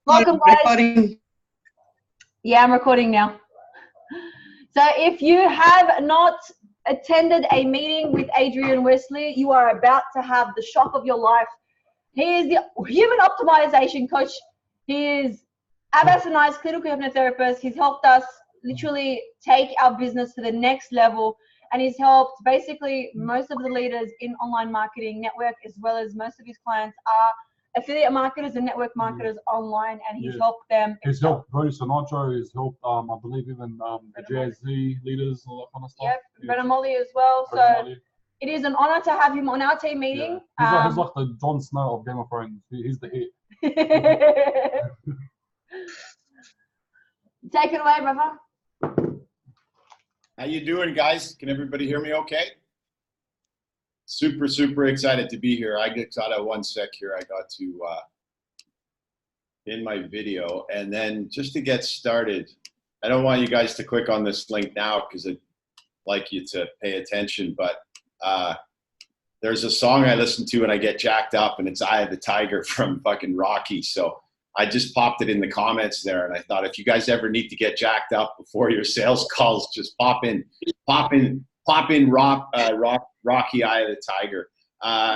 Welcome, guys. Recording. Yeah, I'm recording now. So if you have not attended a meeting with Adrian Wesley, you are about to have the shock of your life. He is the human optimization coach. He is Abbas and I's clinical hypnotherapist. He's helped us literally take our business to the next level, and he's helped basically most of the leaders in online marketing network, as well as most of his clients are affiliate marketers and network marketers online, and he's helped them. He's helped Bruce Sinatra. He's helped, I believe, even the Jazz Z leaders, all that kind of stuff. Yep, Brennan Molly as well. So it is an honor to have him on our team meeting. Yeah. He's like the Jon Snow of Game of Thrones. He's the hit. Take it away, brother. How you doing, guys? Can everybody hear me okay? Super, super excited to be here. I get out of 1 sec here. I got to in my video. And then just to get started, I don't want you guys to click on this link now because I'd like you to pay attention. But there's a song I listen to and I get jacked up, and it's Eye of the Tiger from fucking Rocky. So I just popped it in the comments there, and I thought if you guys ever need to get jacked up before your sales calls, just pop in Rocky Eye of the Tiger.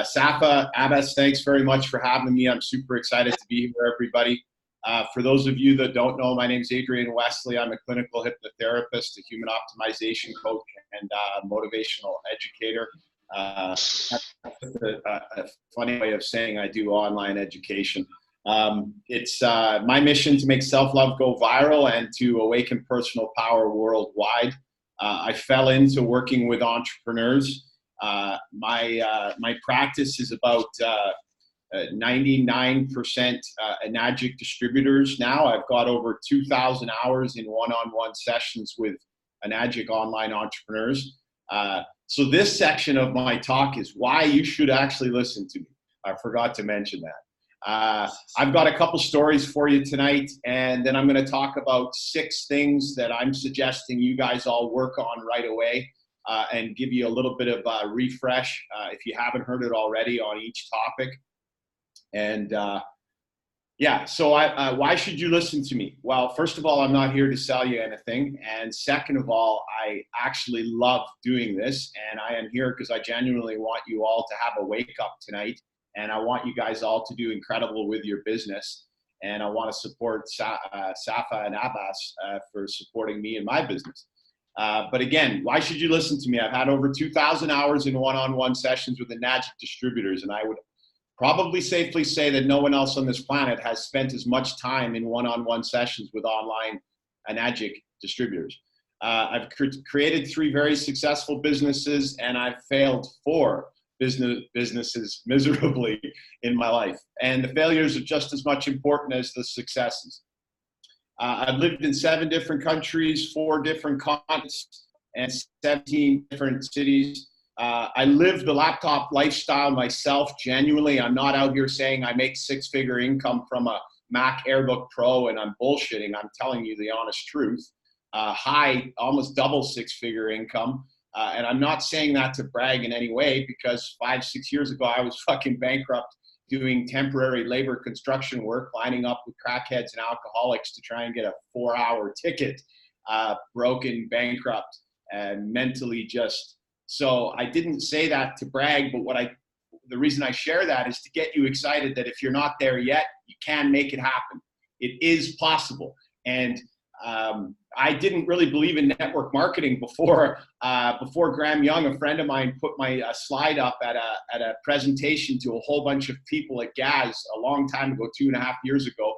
Safa, Abbas, thanks very much for having me. I'm super excited to be here, everybody. For those of you that don't know, my name is Adrian Wesley. I'm a clinical hypnotherapist, a human optimization coach, and motivational educator. That's a funny way of saying I do online education. It's my mission to make self-love go viral and to awaken personal power worldwide. I fell into working with entrepreneurs. My practice is about 99% Enagic distributors now. I've got over 2,000 hours in one-on-one sessions with Enagic online entrepreneurs. So this section of my talk is why you should actually listen to me. I forgot to mention that. I've got a couple stories for you tonight, and then I'm going to talk about 6 things that I'm suggesting you guys all work on right away, and give you a little bit of a refresh if you haven't heard it already on each topic. And yeah, so why should you listen to me? Well, first of all, I'm not here to sell you anything. And second of all, I actually love doing this. And I am here because I genuinely want you all to have a wake up tonight. And I want you guys all to do incredible with your business. And I want to support Safa and Abbas for supporting me in my business. But again, why should you listen to me? I've had over 2,000 hours in one-on-one sessions with Enagic distributors. And I would probably safely say that no one else on this planet has spent as much time in one-on-one sessions with online Enagic distributors. I've created 3 very successful businesses, and I've failed 4 businesses miserably in my life. And the failures are just as much important as the successes. I've lived in 7 different countries, 4 different continents, and 17 different cities. I live the laptop lifestyle myself, genuinely. I'm not out here saying I make 6-figure income from a Mac AirBook Pro and I'm bullshitting. I'm telling you the honest truth. High, almost double 6-figure income. And I'm not saying that to brag in any way, because 5-6 years ago, I was fucking bankrupt doing temporary labor construction work, lining up with crackheads and alcoholics to try and get a 4-hour ticket, broken, bankrupt, and mentally just. So I didn't say that to brag, but the reason I share that is to get you excited that if you're not there yet, you can make it happen. It is possible. And I didn't really believe in network marketing before Graham Young, a friend of mine, put my slide up at a presentation to a whole bunch of people at Gaz a long time ago, 2.5 years ago.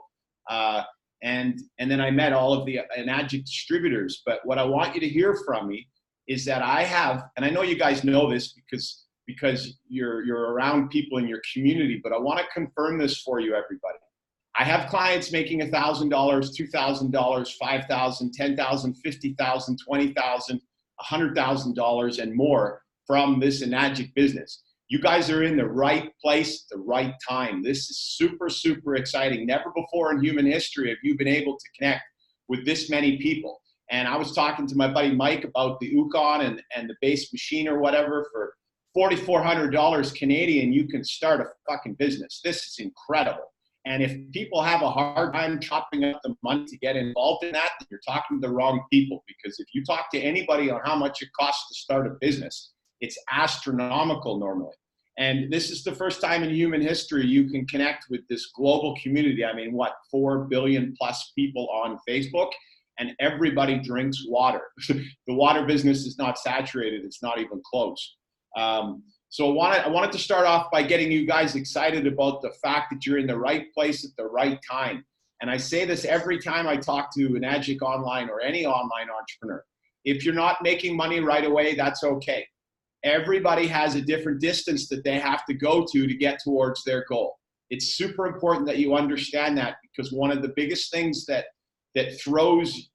And then I met all of the Enagic distributors. But what I want you to hear from me is that I have, and I know you guys know this because you're around people in your community, but I want to confirm this for you, everybody. I have clients making $1,000, $2,000, $5,000, $10,000, $50,000, $20,000, $100,000 and more from this Enagic business. You guys are in the right place, the right time. This is super, super exciting. Never before in human history have you been able to connect with this many people. And I was talking to my buddy Mike about the Yukon and the base machine or whatever. For $4,400 Canadian, you can start a fucking business. This is incredible. And if people have a hard time chopping up the money to get involved in that, you're talking to the wrong people. Because if you talk to anybody on how much it costs to start a business, it's astronomical normally. And this is the first time in human history you can connect with this global community. I mean, what, 4 billion plus people on Facebook, and everybody drinks water. The water business is not saturated. It's not even close. So I wanted to start off by getting you guys excited about the fact that you're in the right place at the right time. And I say this every time I talk to an Enagic Online or any online entrepreneur. If you're not making money right away, that's okay. Everybody has a different distance that they have to go to get towards their goal. It's super important that you understand that, because one of the biggest things that throws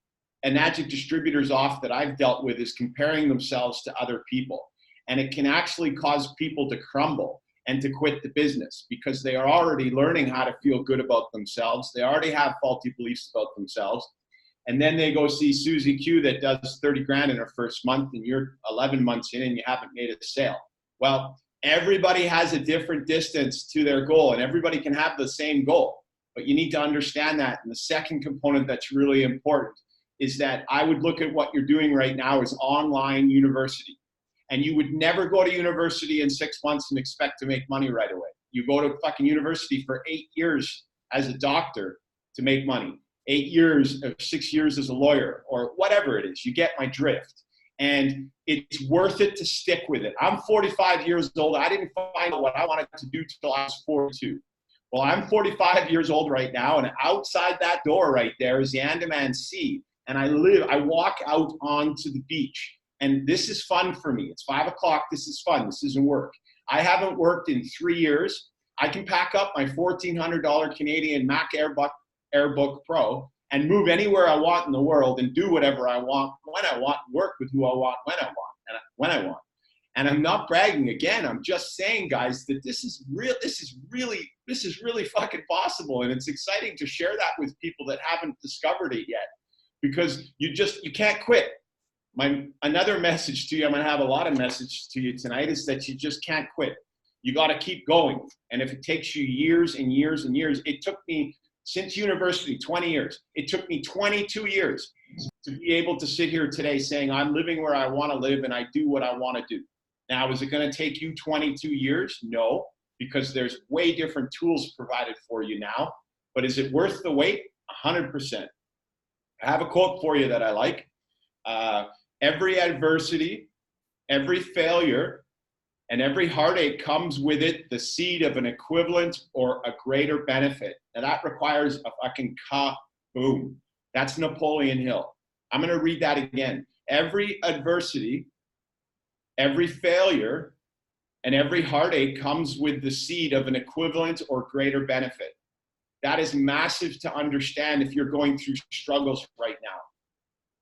Enagic distributors off that I've dealt with is comparing themselves to other people. And it can actually cause people to crumble and to quit the business, because they are already learning how to feel good about themselves. They already have faulty beliefs about themselves. And then they go see Susie Q that does 30 grand in her first month, and you're 11 months in and you haven't made a sale. Well, everybody has a different distance to their goal, and everybody can have the same goal, but you need to understand that. And the second component that's really important is that I would look at what you're doing right now as online university. And you would never go to university in 6 months and expect to make money right away. You go to fucking university for 8 years as a doctor to make money. 8 years or 6 years as a lawyer, or whatever it is. You get my drift. And it's worth it to stick with it. I'm 45 years old. I didn't find out what I wanted to do till I was 42. Well, I'm 45 years old right now, and outside that door right there is the Andaman Sea. And I walk out onto the beach. And this is fun for me. It's 5 o'clock. This is fun. This isn't work. I haven't worked in 3 years. I can pack up my $1,400 Canadian Mac Airbook Pro and move anywhere I want in the world and do whatever I want, when I want, work with who I want, when I want. And I'm not bragging again. I'm just saying, guys, that this is real. This is really fucking possible. And it's exciting to share that with people that haven't discovered it yet, because you can't quit. Another message to you, I'm going to have a lot of messages to you tonight, is that you just can't quit. You got to keep going. And if it takes you years and years and years, it took me, since university, 20 years. It took me 22 years to be able to sit here today saying I'm living where I want to live and I do what I want to do. Now, is it going to take you 22 years? No, because there's way different tools provided for you now. But is it worth the wait? 100%. I have a quote for you that I like. Every adversity, every failure, and every heartache comes with it the seed of an equivalent or a greater benefit. Now that requires a fucking kaboom. That's Napoleon Hill. I'm going to read that again. Every adversity, every failure, and every heartache comes with the seed of an equivalent or greater benefit. That is massive to understand if you're going through struggles right now.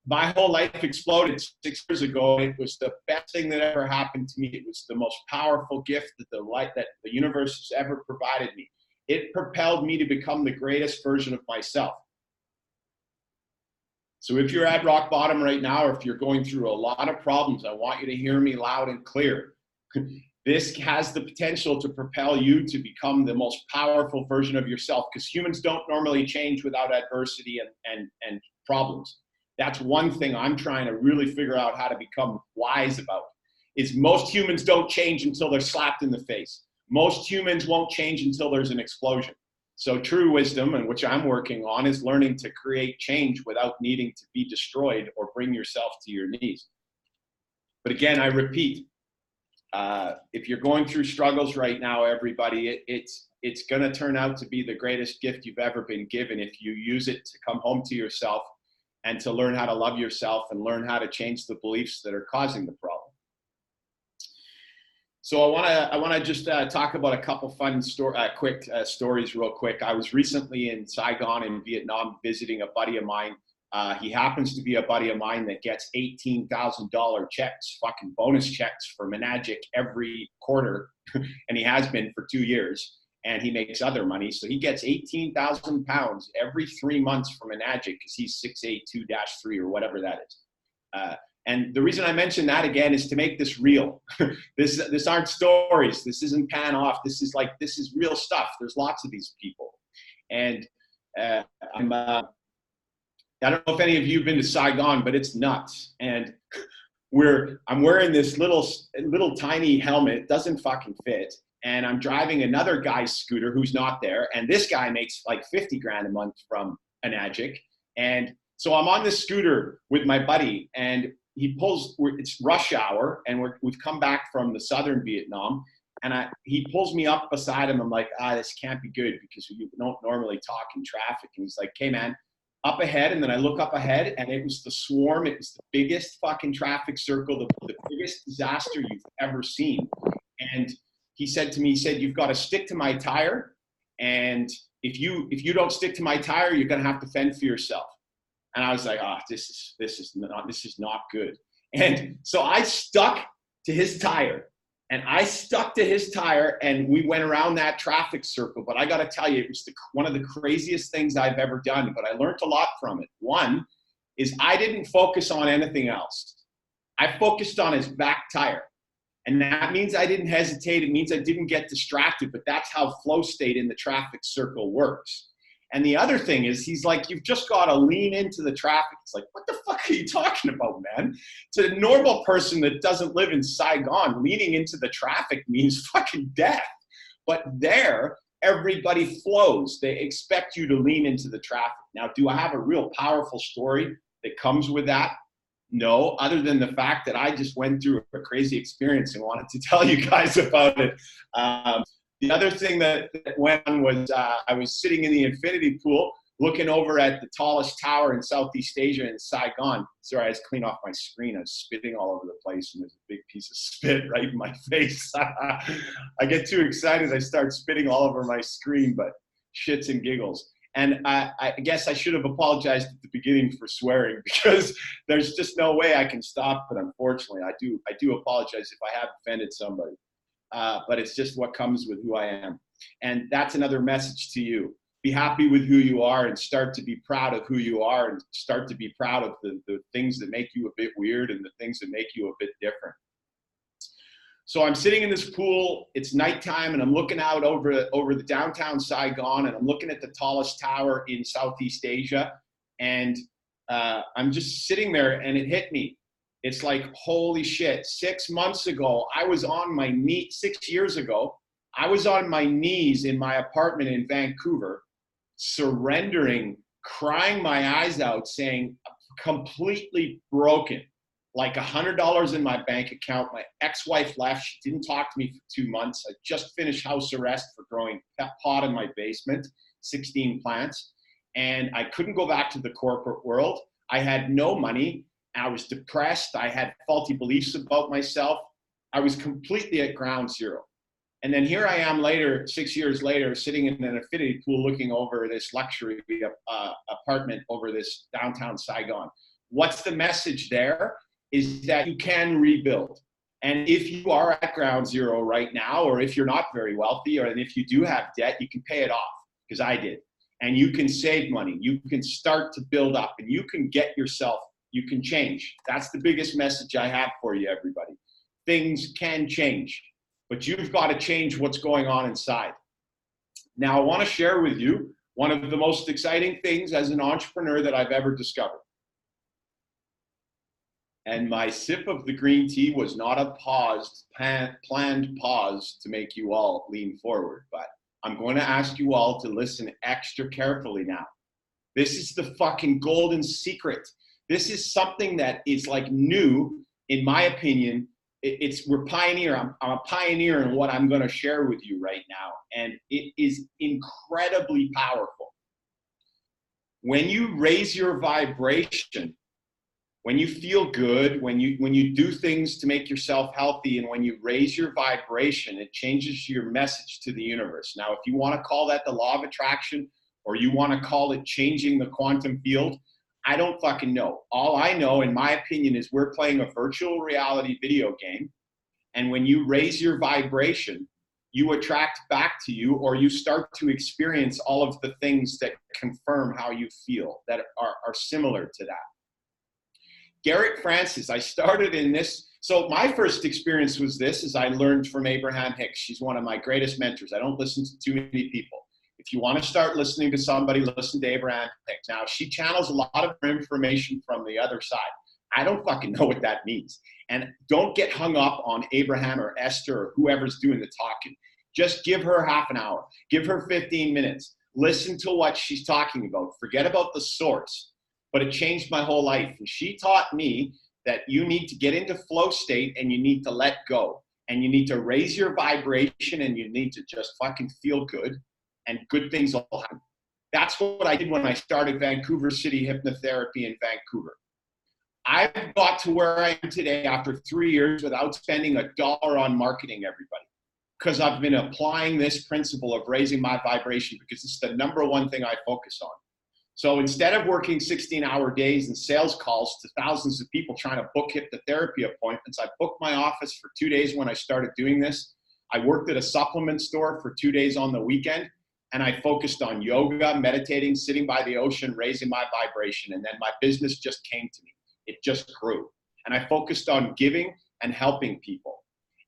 My whole life exploded 6 years ago. It was the best thing that ever happened to me. It was the most powerful gift that the universe has ever provided me. It propelled me to become the greatest version of myself. So if you're at rock bottom right now, or if you're going through a lot of problems, I want you to hear me loud and clear. This has the potential to propel you to become the most powerful version of yourself, because humans don't normally change without adversity and problems. That's one thing I'm trying to really figure out how to become wise about, is most humans don't change until they're slapped in the face. Most humans won't change until there's an explosion. So true wisdom, and which I'm working on, is learning to create change without needing to be destroyed or bring yourself to your knees. But again, I repeat, if you're going through struggles right now, everybody, it's going to turn out to be the greatest gift you've ever been given if you use it to come home to yourself and to learn how to love yourself and learn how to change the beliefs that are causing the problem. So I want to just talk about a couple fun quick stories real quick. I was recently in Saigon in Vietnam visiting a buddy of mine. He happens to be a buddy of mine that gets $18,000 checks, fucking bonus checks from Enagic every quarter, and he has been for 2 years. And he makes other money. So he gets 18,000 pounds every 3 months from Enagic, because he's 682-3 or whatever that is. And the reason I mention that again is to make this real. This aren't stories. This isn't pan off. This is real stuff. There's lots of these people. And I don't know if any of you have been to Saigon, but it's nuts. And I'm wearing this little tiny helmet. It doesn't fucking fit. And I'm driving another guy's scooter who's not there. And this guy makes like 50 grand a month from Enagic. And so I'm on this scooter with my buddy, and he pulls, it's rush hour, and we've come back from the southern Vietnam. And he pulls me up beside him. I'm like, this can't be good because we don't normally talk in traffic. And he's like, okay, man, up ahead. And then I look up ahead, and it was the swarm. It was the biggest fucking traffic circle, the biggest disaster you've ever seen. And he said to me, you've got to stick to my tire. And if you don't stick to my tire, you're going to have to fend for yourself. And I was like, this is not good. And so I stuck to his tire. And I stuck to his tire, and we went around that traffic circle. But I got to tell you, it was one of the craziest things I've ever done. But I learned a lot from it. One is I didn't focus on anything else. I focused on his back tire. And that means I didn't hesitate. It means I didn't get distracted. But that's how flow state in the traffic circle works. And the other thing is, he's like, you've just got to lean into the traffic. It's like, what the fuck are you talking about, man? To a normal person that doesn't live in Saigon, leaning into the traffic means fucking death. But there, everybody flows. They expect you to lean into the traffic. Now, do I have a real powerful story that comes with that? No, other than the fact that I just went through a crazy experience and wanted to tell you guys about it. The other thing that went on was I was sitting in the infinity pool looking over at the tallest tower in Southeast Asia in Saigon. Sorry, I just cleaned off my screen. I was spitting all over the place, and there's a big piece of spit right in my face. I get too excited. I start spitting all over my screen, but shits and giggles. And I guess I should have apologized at the beginning for swearing, because there's just no way I can stop it, unfortunately. I do apologize if I have offended somebody. But it's just what comes with who I am. And that's another message to you. Be happy with who you are, and start to be proud of who you are, and start to be proud of the things that make you a bit weird and the things that make you a bit different. So I'm sitting in this pool, it's nighttime, and I'm looking out over the downtown Saigon, and I'm looking at the tallest tower in Southeast Asia. And I'm just sitting there, and it hit me. It's like, holy shit, 6 months ago, I was on my knees, 6 years ago, I was on my knees in my apartment in Vancouver, surrendering, crying my eyes out, saying, completely broken, like $100 in my bank account. My ex-wife left. She didn't talk to me for 2 months. I just finished house arrest for growing pot in my basement, 16 plants. And I couldn't go back to the corporate world. I had no money. I was depressed. I had faulty beliefs about myself. I was completely at ground zero. And then here I am later, 6 years later, sitting in an infinity pool looking over this luxury apartment over this downtown Saigon. What's the message there? Is that you can rebuild. And if you are at ground zero right now, or if you're not very wealthy, or if you do have debt, you can pay it off, because I did. And you can save money. You can start to build up, and you can get yourself, you can change. That's the biggest message I have for you, everybody. Things can change, but you've got to change what's going on inside. Now, I want to share with you one of the most exciting things as an entrepreneur that I've ever discovered. And my sip of the green tea was not a planned pause to make you all lean forward, but I'm going to ask you all to listen extra carefully now. This is the fucking golden secret. This is something that is like new, in my opinion. We're pioneer. I'm a pioneer in what I'm going to share with you right now. And it is incredibly powerful. When you raise your vibration, when you feel good, when you do things to make yourself healthy, and when you raise your vibration, it changes your message to the universe. Now, if you want to call that the law of attraction, or you want to call it changing the quantum field, I don't fucking know. All I know, in my opinion, is we're playing a virtual reality video game. And when you raise your vibration, you attract back to you, or you start to experience all of the things that confirm how you feel, that are similar to that. Garrett Francis, I started in this. So my first experience was this, as I learned from Abraham Hicks. She's one of my greatest mentors. I don't listen to too many people. If you want to start listening to somebody, listen to Abraham Hicks. Now, she channels a lot of information from the other side. I don't fucking know what that means. And don't get hung up on Abraham or Esther or whoever's doing the talking. Just give her half an hour. Give her 15 minutes. Listen to what she's talking about. Forget about the source. But it changed my whole life. And she taught me that you need to get into flow state and you need to let go. And you need to raise your vibration and you need to just fucking feel good. And good things will happen. That's what I did when I started Vancouver City Hypnotherapy in Vancouver. I've got to where I am today after 3 years without spending $1 on marketing everybody, because I've been applying this principle of raising my vibration, because it's the number one thing I focus on. So instead of working 16-hour days and sales calls to thousands of people trying to book hypnotherapy appointments, I booked my office for 2 days when I started doing this. I worked at a supplement store for 2 days on the weekend. And I focused on yoga, meditating, sitting by the ocean, raising my vibration. And then my business just came to me. It just grew. And I focused on giving and helping people.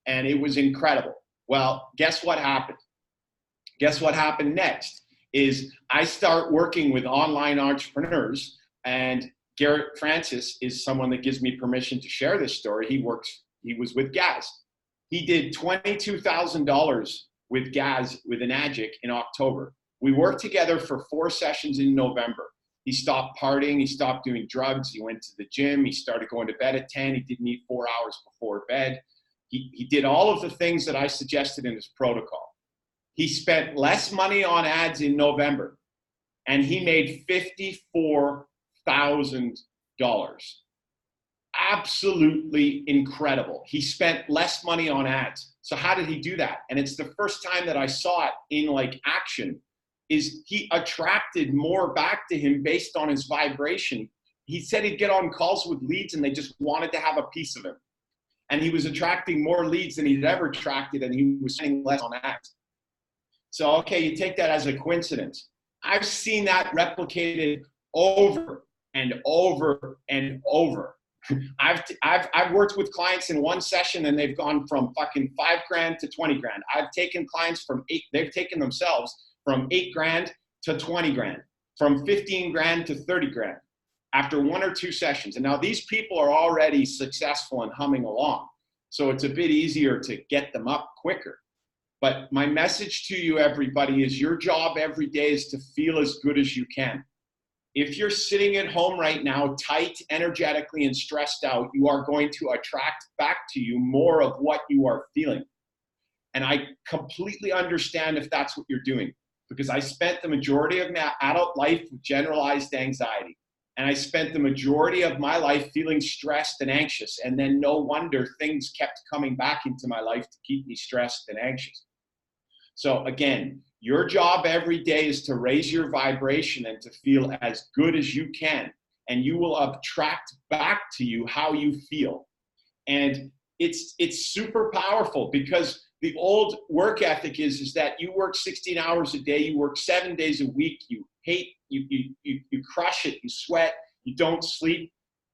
And it was incredible. Well, guess what happened? Guess what happened next is I start working with online entrepreneurs. And Garrett Francis is someone that gives me permission to share this story. He was with Gaz. He did $22,000 with Gaz, with an Agic in October. We worked together for 4 sessions in November. He stopped partying, he stopped doing drugs, he went to the gym, he started going to bed at 10, he didn't eat 4 hours before bed. He did all of the things that I suggested in his protocol. He spent less money on ads in November, and he made $54,000. Absolutely incredible. He spent less money on ads. So how did he do that? And it's the first time that I saw it in like action, is he attracted more back to him based on his vibration. He said he'd get on calls with leads and they just wanted to have a piece of him. And he was attracting more leads than he'd ever attracted, and he was spending less on ads. So, okay, you take that as a coincidence. I've seen that replicated over and over and over. I've worked with clients in one session and they've gone from fucking $5,000 to 20 grand. I've taken clients from they've taken themselves from 8 grand to 20 grand, from 15 grand to 30 grand after 1 or 2 sessions. And now these people are already successful and humming along. So it's a bit easier to get them up quicker. But my message to you, everybody, is your job every day is to feel as good as you can. If you're sitting at home right now, tight, energetically, and stressed out, you are going to attract back to you more of what you are feeling. And I completely understand if that's what you're doing, because I spent the majority of my adult life with generalized anxiety. And I spent the majority of my life feeling stressed and anxious. And then no wonder things kept coming back into my life to keep me stressed and anxious. So again, your job every day is to raise your vibration and to feel as good as you can. And you will attract back to you how you feel. And it's super powerful, because the old work ethic is that you work 16 hours a day, you work 7 days a week, you hate, you crush it, you sweat, you don't sleep,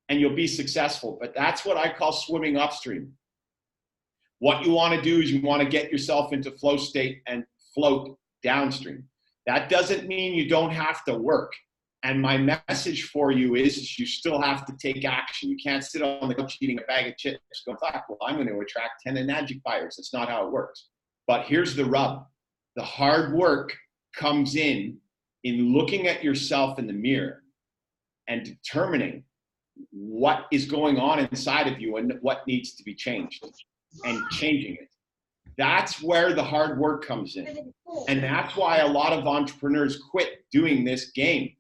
and you'll be successful. But that's what I call swimming upstream. What you want to do is you want to get yourself into flow state and float downstream. That doesn't mean you don't have to work. And my message for you is you still have to take action. You can't sit on the couch eating a bag of chips going, fuck, well, I'm going to attract 10 Enagic buyers. That's not how it works. But here's the rub. The hard work comes in looking at yourself in the mirror and determining what is going on inside of you and what needs to be changed, and changing it. That's where the hard work comes in. And that's why a lot of entrepreneurs quit doing this game,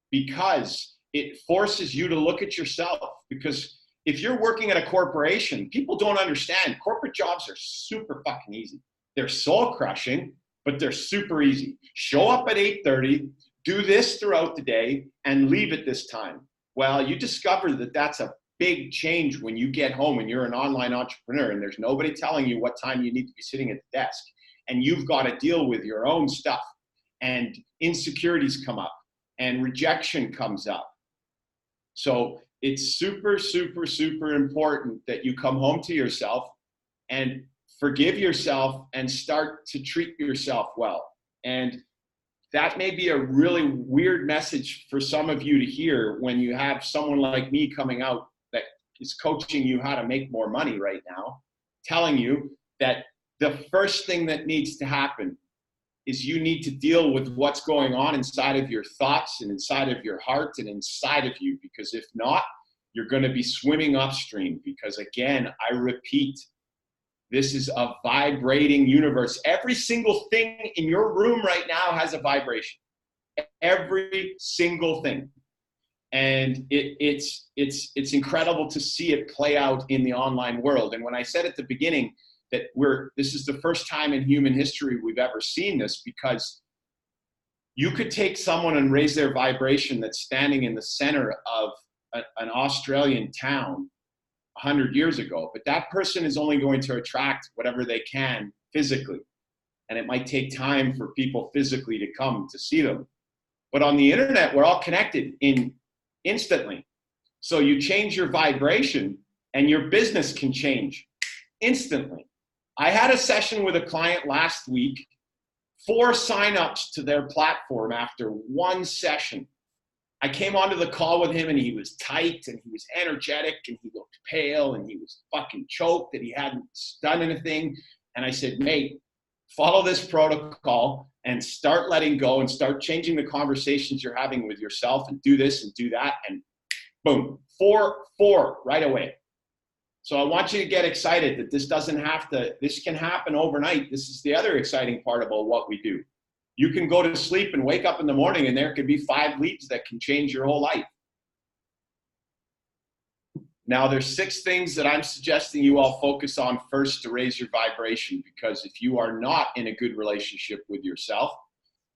because it forces you to look at yourself. Because if you're working at a corporation, people don't understand. Corporate jobs are super fucking easy. They're soul crushing, but they're super easy. Show up at 8:30, do this throughout the day, and leave at this time. Well, you discover that that's a big change when you get home and you're an online entrepreneur and there's nobody telling you what time you need to be sitting at the desk. And you've got to deal with your own stuff, and insecurities come up and rejection comes up. So it's super, super, super important that you come home to yourself and forgive yourself and start to treat yourself well. And that may be a really weird message for some of you to hear when you have someone like me coming out that is coaching you how to make more money right now, telling you that the first thing that needs to happen is you need to deal with what's going on inside of your thoughts and inside of your heart and inside of you, because if not, you're going to be swimming upstream. Because again, I repeat, this is a vibrating universe. Every single thing in your room right now has a vibration. Every single thing. And it's incredible to see it play out in the online world. And when I said at the beginning that this is the first time in human history we've ever seen this, because you could take someone and raise their vibration that's standing in the center of an Australian town 100 years ago, but that person is only going to attract whatever they can physically. And it might take time for people physically to come to see them. But on the internet, we're all connected instantly. So you change your vibration and your business can change instantly. I had a session with a client last week, 4 signups to their platform after 1 session. I came onto the call with him and he was tight and he was energetic and he looked pale and he was fucking choked that he hadn't done anything. And I said, mate, follow this protocol and start letting go and start changing the conversations you're having with yourself and do this and do that. And boom, 4 right away. So I want you to get excited that this can happen overnight. This is the other exciting part about what we do. You can go to sleep and wake up in the morning and there could be 5 leads that can change your whole life. Now there's 6 things that I'm suggesting you all focus on first to raise your vibration, because if you are not in a good relationship with yourself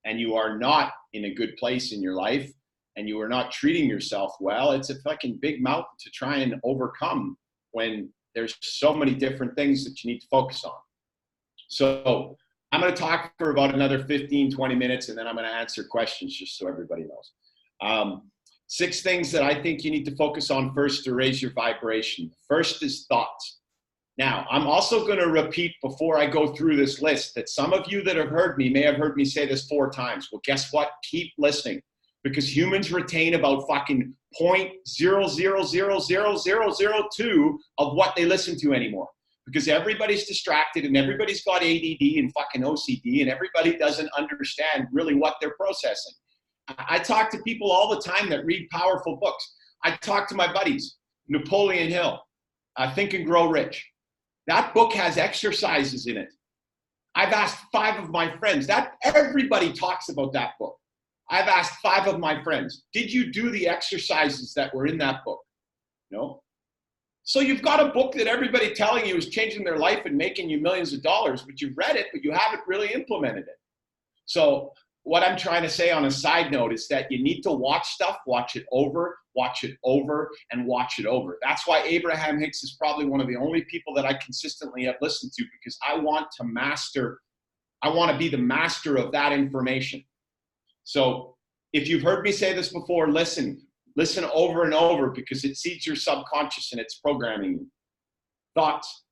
and you are not in a good place in your life and you are not treating yourself well, it's a fucking big mountain to try and overcome when there's so many different things that you need to focus on. So I'm going to talk for about another 15, 20 minutes, and then I'm going to answer questions just so everybody knows. 6 things that I think you need to focus on first to raise your vibration. First is thoughts. Now, I'm also going to repeat before I go through this list that some of you that have heard me may have heard me say this 4 times. Well, guess what? Keep listening, because humans retain about fucking 0.000002 of what they listen to anymore. Because everybody's distracted and everybody's got ADD and fucking OCD and everybody doesn't understand really what they're processing. I talk to people all the time that read powerful books. I talk to my buddies, Napoleon Hill, Think and Grow Rich. That book has exercises in it. I've asked 5 of my friends, everybody talks about that book. I've asked 5 of my friends, did you do the exercises that were in that book? No. So you've got a book that everybody telling you is changing their life and making you millions of dollars, but you've read it, but you haven't really implemented it. So what I'm trying to say on a side note is that you need to watch stuff, watch it over, and watch it over. That's why Abraham Hicks is probably one of the only people that I consistently have listened to, because I want to be the master of that information. So if you've heard me say this before, listen over and over, because it seeds your subconscious and it's programming you. Thoughts.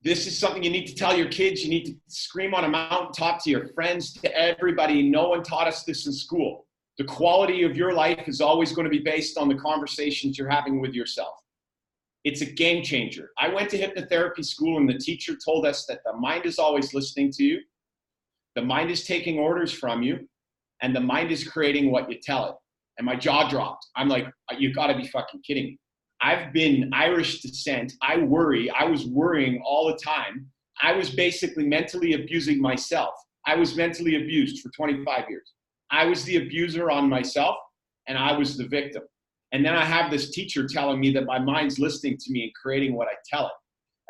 This is something you need to tell your kids. You need to scream on a mountaintop to your friends, to everybody. No one taught us this in school. The quality of your life is always going to be based on the conversations you're having with yourself. It's a game changer. I went to hypnotherapy school and the teacher told us that the mind is always listening to you. The mind is taking orders from you, and the mind is creating what you tell it. And my jaw dropped. I'm like, you gotta be fucking kidding me. I've been Irish descent. I was worrying all the time. I was basically mentally abusing myself. I was mentally abused for 25 years. I was the abuser on myself and I was the victim. And then I have this teacher telling me that my mind's listening to me and creating what I tell it.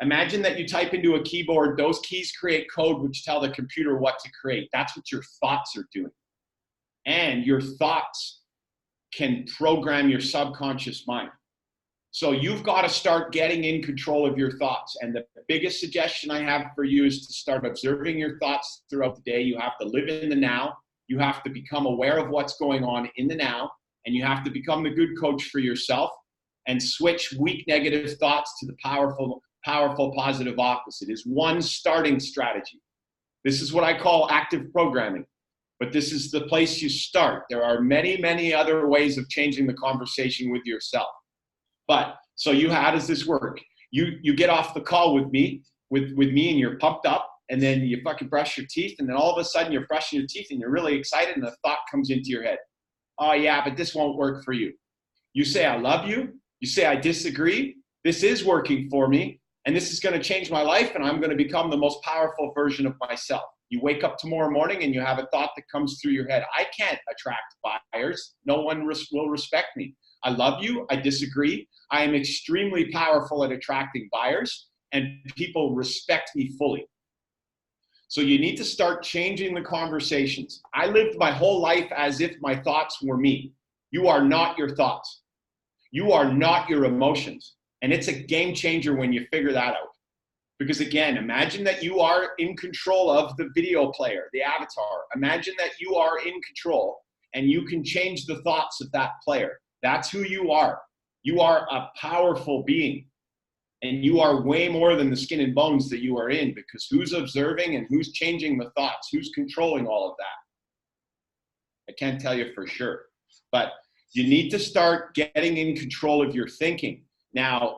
Imagine that you type into a keyboard, those keys create code which tell the computer what to create. That's what your thoughts are doing. And your thoughts can program your subconscious mind. So you've got to start getting in control of your thoughts. And the biggest suggestion I have for you is to start observing your thoughts throughout the day. You have to live in the now. You have to become aware of what's going on in the now. And you have to become the good coach for yourself and switch weak negative thoughts to the powerful positive opposite. Is one starting strategy. This is what I call active programming. but this is the place you start. There are many, many other ways of changing the conversation with yourself. But so how does this work? You get off the call with me, and you're pumped up, and then you fucking brush your teeth, and then all of a sudden you're brushing your teeth and you're really excited, and a thought comes into your head. Oh yeah, but this won't work for you. You say, I love you. You say, I disagree. This is working for me, and this is going to change my life, and I'm going to become the most powerful version of myself. You wake up tomorrow morning and you have a thought that comes through your head. I can't attract buyers. No one will respect me. I love you. I disagree. I am extremely powerful at attracting buyers, and people respect me fully. So you need to start changing the conversations. I lived my whole life as if my thoughts were me. You are not your thoughts. You are not your emotions. And it's a game changer when you figure that out. Because again, imagine that you are in control of the video player, the avatar. Imagine that you are in control and you can change the thoughts of that player. That's who you are. You are a powerful being. And you are way more than the skin and bones that you are in, because who's observing and who's changing the thoughts? Who's controlling all of that? I can't tell you for sure. But you need to start getting in control of your thinking. Now,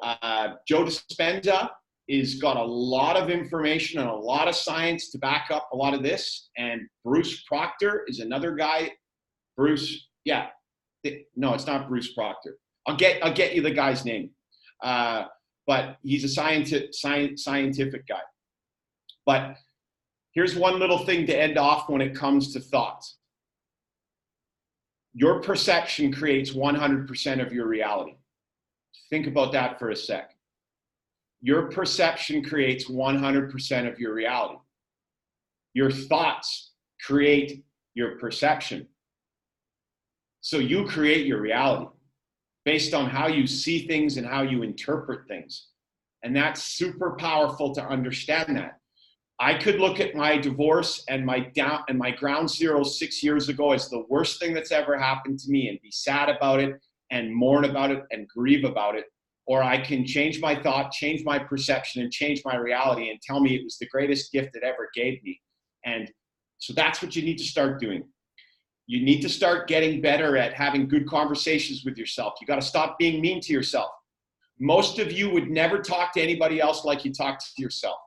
Joe Dispenza is got a lot of information and a lot of science to back up a lot of this. And Bruce Proctor is another guy. Bruce, yeah. No, it's not Bruce Proctor. I'll get you the guy's name. But he's a scientific guy. But here's one little thing to end off when it comes to thoughts. Your perception creates 100% of your reality. Think about that for a sec. Your perception creates 100% of your reality. Your thoughts create your perception. So you create your reality based on how you see things and how you interpret things. And that's super powerful to understand that. I could look at my divorce and my ground zero 6 years ago as the worst thing that's ever happened to me and be sad about it and mourn about it and grieve about it. Or I can change my thought, change my perception, and change my reality and tell me it was the greatest gift it ever gave me. And so that's what you need to start doing. You need to start getting better at having good conversations with yourself. You got to stop being mean to yourself. Most of you would never talk to anybody else like you talk to yourself.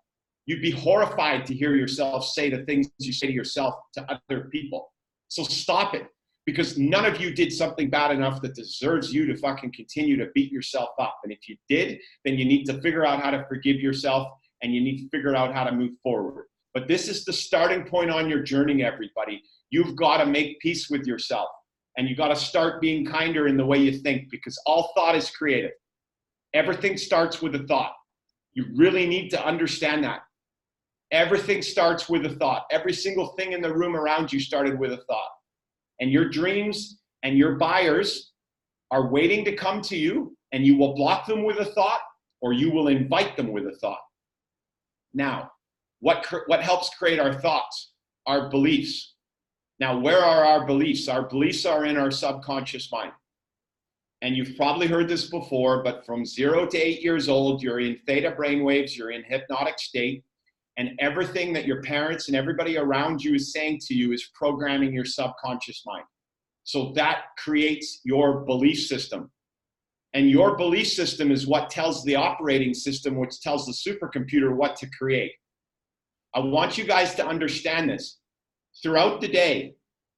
You'd be horrified to hear yourself say the things you say to yourself to other people. So stop it, because none of you did something bad enough that deserves you to fucking continue to beat yourself up. And if you did, then you need to figure out how to forgive yourself, and you need to figure out how to move forward. But this is the starting point on your journey, everybody. You've got to make peace with yourself, and you got to start being kinder in the way you think, because all thought is creative. Everything starts with a thought. You really need to understand that. Everything starts with a thought. Every single thing in the room around you started with a thought. And your dreams and your buyers are waiting to come to you, and you will block them with a thought, or you will invite them with a thought. Now, what helps create our thoughts? Our beliefs. Now, where are our beliefs? Our beliefs are in our subconscious mind. And you've probably heard this before, but from 0 to 8 years old, you're in theta brainwaves, you're in hypnotic state, and everything that your parents and everybody around you is saying to you is programming your subconscious mind. So that creates your belief system. And your belief system is what tells the operating system, which tells the supercomputer what to create. I want you guys to understand this. Throughout the day,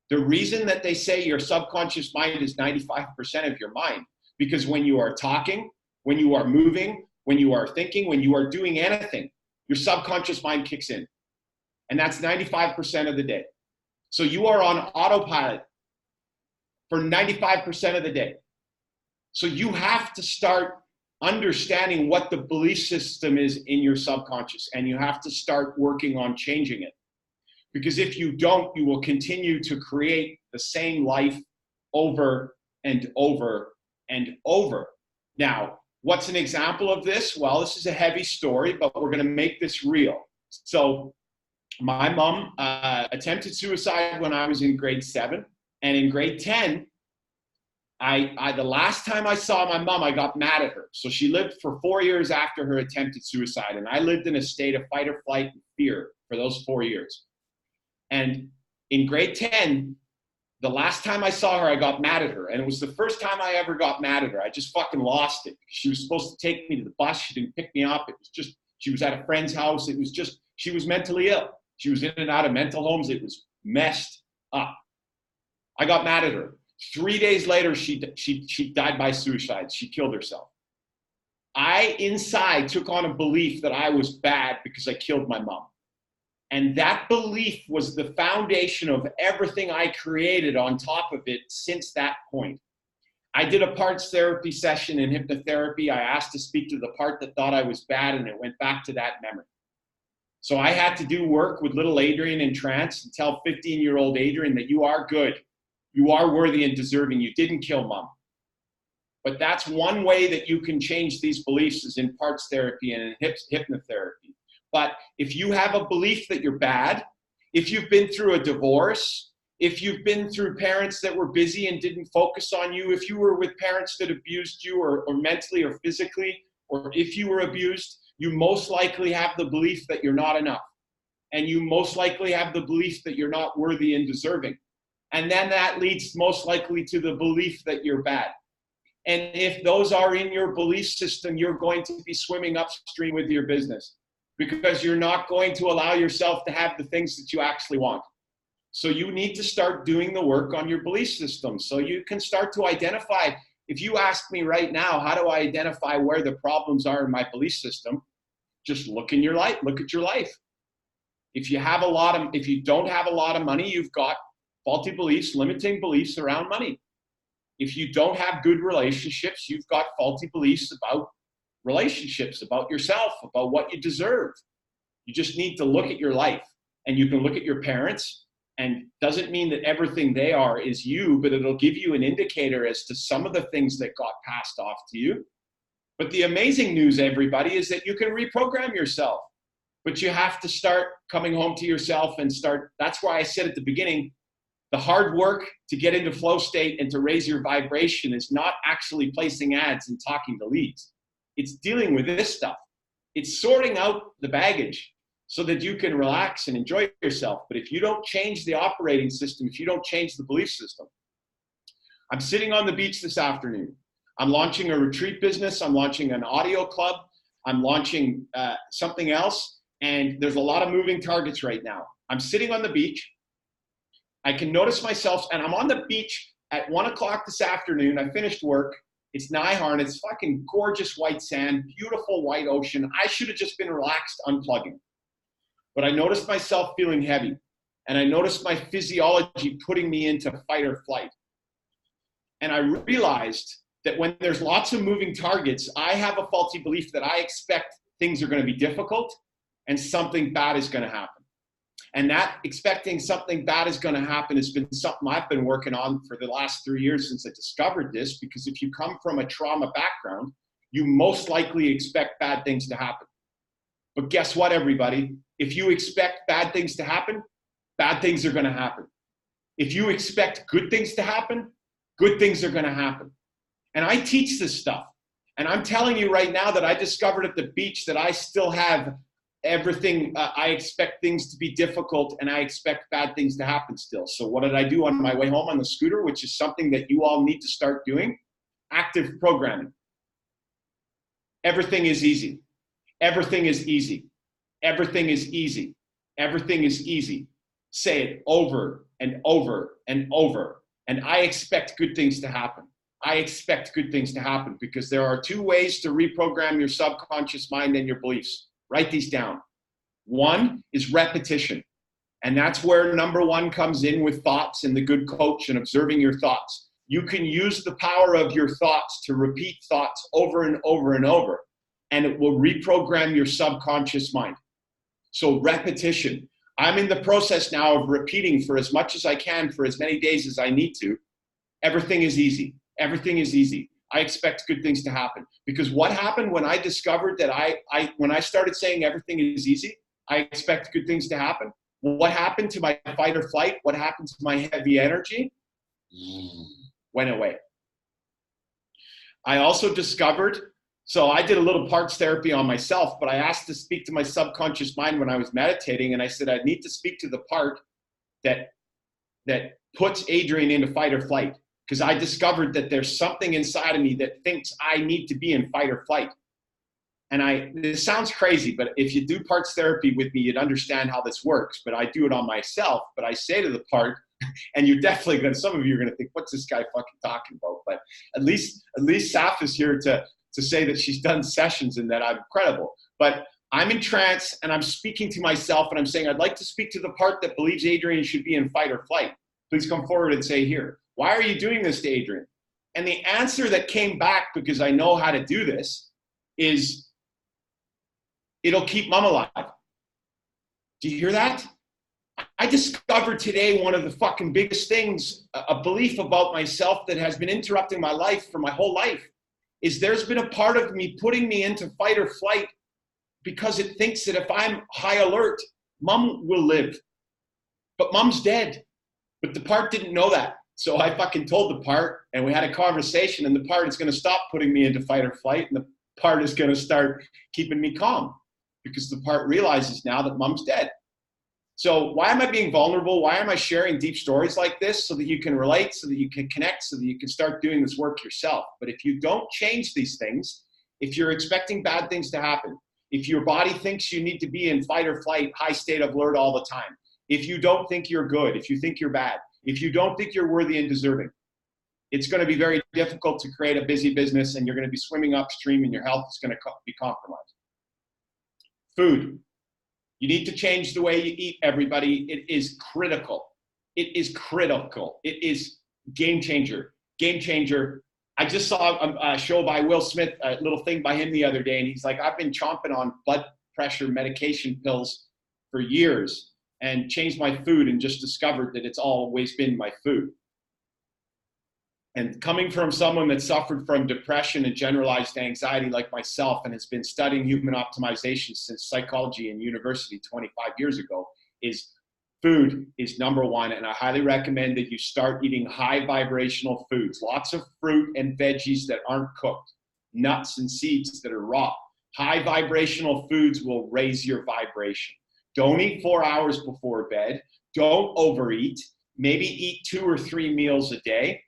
the reason that they say your subconscious mind is 95% of your mind, because when you are talking, when you are moving, when you are thinking, when you are doing anything, your subconscious mind kicks in. And that's 95% of the day. So you are on autopilot for 95% of the day. So you have to start understanding what the belief system is in your subconscious, and you have to start working on changing it. Because if you don't, you will continue to create the same life over and over and over. Now, what's an example of this? Well, this is a heavy story, but we're going to make this real. So my mom attempted suicide when I was in grade 7. And in grade 10, the last time I saw my mom, I got mad at her. So she lived for 4 years after her attempted suicide. And I lived in a state of fight or flight and fear for those 4 years. And In grade 10, the last time I saw her, I got mad at her. And it was the first time I ever got mad at her. I just fucking lost it. She was supposed to take me to the bus. She didn't pick me up. It was just, she was at a friend's house. It was just, she was mentally ill. She was in and out of mental homes. It was messed up. I got mad at her. 3 days later, she died by suicide. She killed herself. I, inside, took on a belief that I was bad because I killed my mom. And that belief was the foundation of everything I created on top of it since that point. I did a parts therapy session in hypnotherapy. I asked to speak to the part that thought I was bad, and it went back to that memory. So I had to do work with little Adrian in trance and tell 15-year-old Adrian that you are good. You are worthy and deserving. You didn't kill mom. But that's one way that you can change these beliefs, is in parts therapy and in hypnotherapy. But if you have a belief that you're bad, if you've been through a divorce, if you've been through parents that were busy and didn't focus on you, if you were with parents that abused you or mentally or physically, or if you were abused, you most likely have the belief that you're not enough. And you most likely have the belief that you're not worthy and deserving. And then that leads most likely to the belief that you're bad. And if those are in your belief system, you're going to be swimming upstream with your business, because you're not going to allow yourself to have the things that you actually want. So you need to start doing the work on your belief system so you can start to identify. If you ask me right now, how do I identify where the problems are in my belief system? Just look in your life, look at your life. If you don't have a lot of money, you've got faulty beliefs, limiting beliefs around money. If you don't have good relationships, you've got faulty beliefs about relationships, about yourself, about what you deserve. You just need to look at your life, and you can look at your parents, and doesn't mean that everything they are is you, but it'll give you an indicator as to some of the things that got passed off to you. But the amazing news, everybody, is that you can reprogram yourself, but you have to start coming home to yourself and start. That's why I said at the beginning, the hard work to get into flow state and to raise your vibration is not actually placing ads and talking to leads. It's dealing with this stuff. It's sorting out the baggage so that you can relax and enjoy yourself. But if you don't change the operating system, if you don't change the belief system, I'm sitting on the beach this afternoon. I'm launching a retreat business. I'm launching an audio club. I'm launching something else. And there's a lot of moving targets right now. I'm sitting on the beach. I can notice myself, and I'm on the beach at 1 o'clock this afternoon. I finished work. It's Nihar. It's fucking gorgeous white sand, beautiful white ocean. I should have just been relaxed, unplugging. But I noticed myself feeling heavy, and I noticed my physiology putting me into fight or flight. And I realized that when there's lots of moving targets, I have a faulty belief that I expect things are going to be difficult and something bad is going to happen. And that expecting something bad is going to happen has been something I've been working on for the last 3 years since I discovered this, because if you come from a trauma background, you most likely expect bad things to happen. But guess what, everybody? If you expect bad things to happen, bad things are going to happen. If you expect good things to happen, good things are going to happen. And I teach this stuff. And I'm telling you right now that I discovered at the beach that I still have everything. I expect things to be difficult, and I expect bad things to happen still. So what did I do on my way home on the scooter, which is something that you all need to start doing? Active programming. Everything is easy. Everything is easy. Everything is easy. Everything is easy. Say it over and over and over. And I expect good things to happen. I expect good things to happen, because there are 2 ways to reprogram your subconscious mind and your beliefs. Write these down. 1 is repetition. And that's where number 1 comes in with thoughts and the good coach and observing your thoughts. You can use the power of your thoughts to repeat thoughts over and over and over, and it will reprogram your subconscious mind. So repetition. I'm in the process now of repeating for as much as I can for as many days as I need to. Everything is easy. Everything is easy. I expect good things to happen. Because what happened when I discovered that when I started saying everything is easy, I expect good things to happen. What happened to my fight or flight? What happened to my heavy energy? Went away. I also discovered, so I did a little parts therapy on myself, but I asked to speak to my subconscious mind when I was meditating, and I said I need to speak to the part that that puts Adrian into fight or flight, because I discovered that there's something inside of me that thinks I need to be in fight or flight. And this sounds crazy, but if you do parts therapy with me, you'd understand how this works. But I do it on myself. But I say to the part, and you're definitely going to, some of you are going to think, what's this guy fucking talking about? But at least Saf is here to say that she's done sessions and that I'm credible. But I'm in trance and I'm speaking to myself and I'm saying, I'd like to speak to the part that believes Adrian should be in fight or flight. Please come forward and say here, why are you doing this to Adrian? And the answer that came back, because I know how to do this, is it'll keep mom alive. Do you hear that? I discovered today one of the fucking biggest things, a belief about myself that has been interrupting my life for my whole life, is there's been a part of me putting me into fight or flight because it thinks that if I'm high alert, mom will live. But mom's dead. But the part didn't know that. So I fucking told the part, and we had a conversation, and the part is going to stop putting me into fight or flight, and the part is going to start keeping me calm, because the part realizes now that mom's dead. So why am I being vulnerable? Why am I sharing deep stories like this? So that you can relate, so that you can connect, so that you can start doing this work yourself. But if you don't change these things, if you're expecting bad things to happen, if your body thinks you need to be in fight or flight, high state of alert all the time, if you don't think you're good, if you think you're bad, if you don't think you're worthy and deserving, it's going to be very difficult to create a busy business, and you're going to be swimming upstream, and your health is going to be compromised. Food. You need to change the way you eat, everybody. It is critical. It is critical. It is game changer. Game changer. I just saw a show by Will Smith, a little thing by him the other day, and he's like, I've been chomping on blood pressure medication pills for years and changed my food and just discovered that it's always been my food. And coming from someone that suffered from depression and generalized anxiety like myself and has been studying human optimization since psychology in university 25 years ago, is food is number one. And I highly recommend that you start eating high vibrational foods, lots of fruit and veggies that aren't cooked, nuts and seeds that are raw. High vibrational foods will raise your vibration. Don't eat 4 hours before bed. Don't overeat. Maybe eat 2 or 3 meals a day,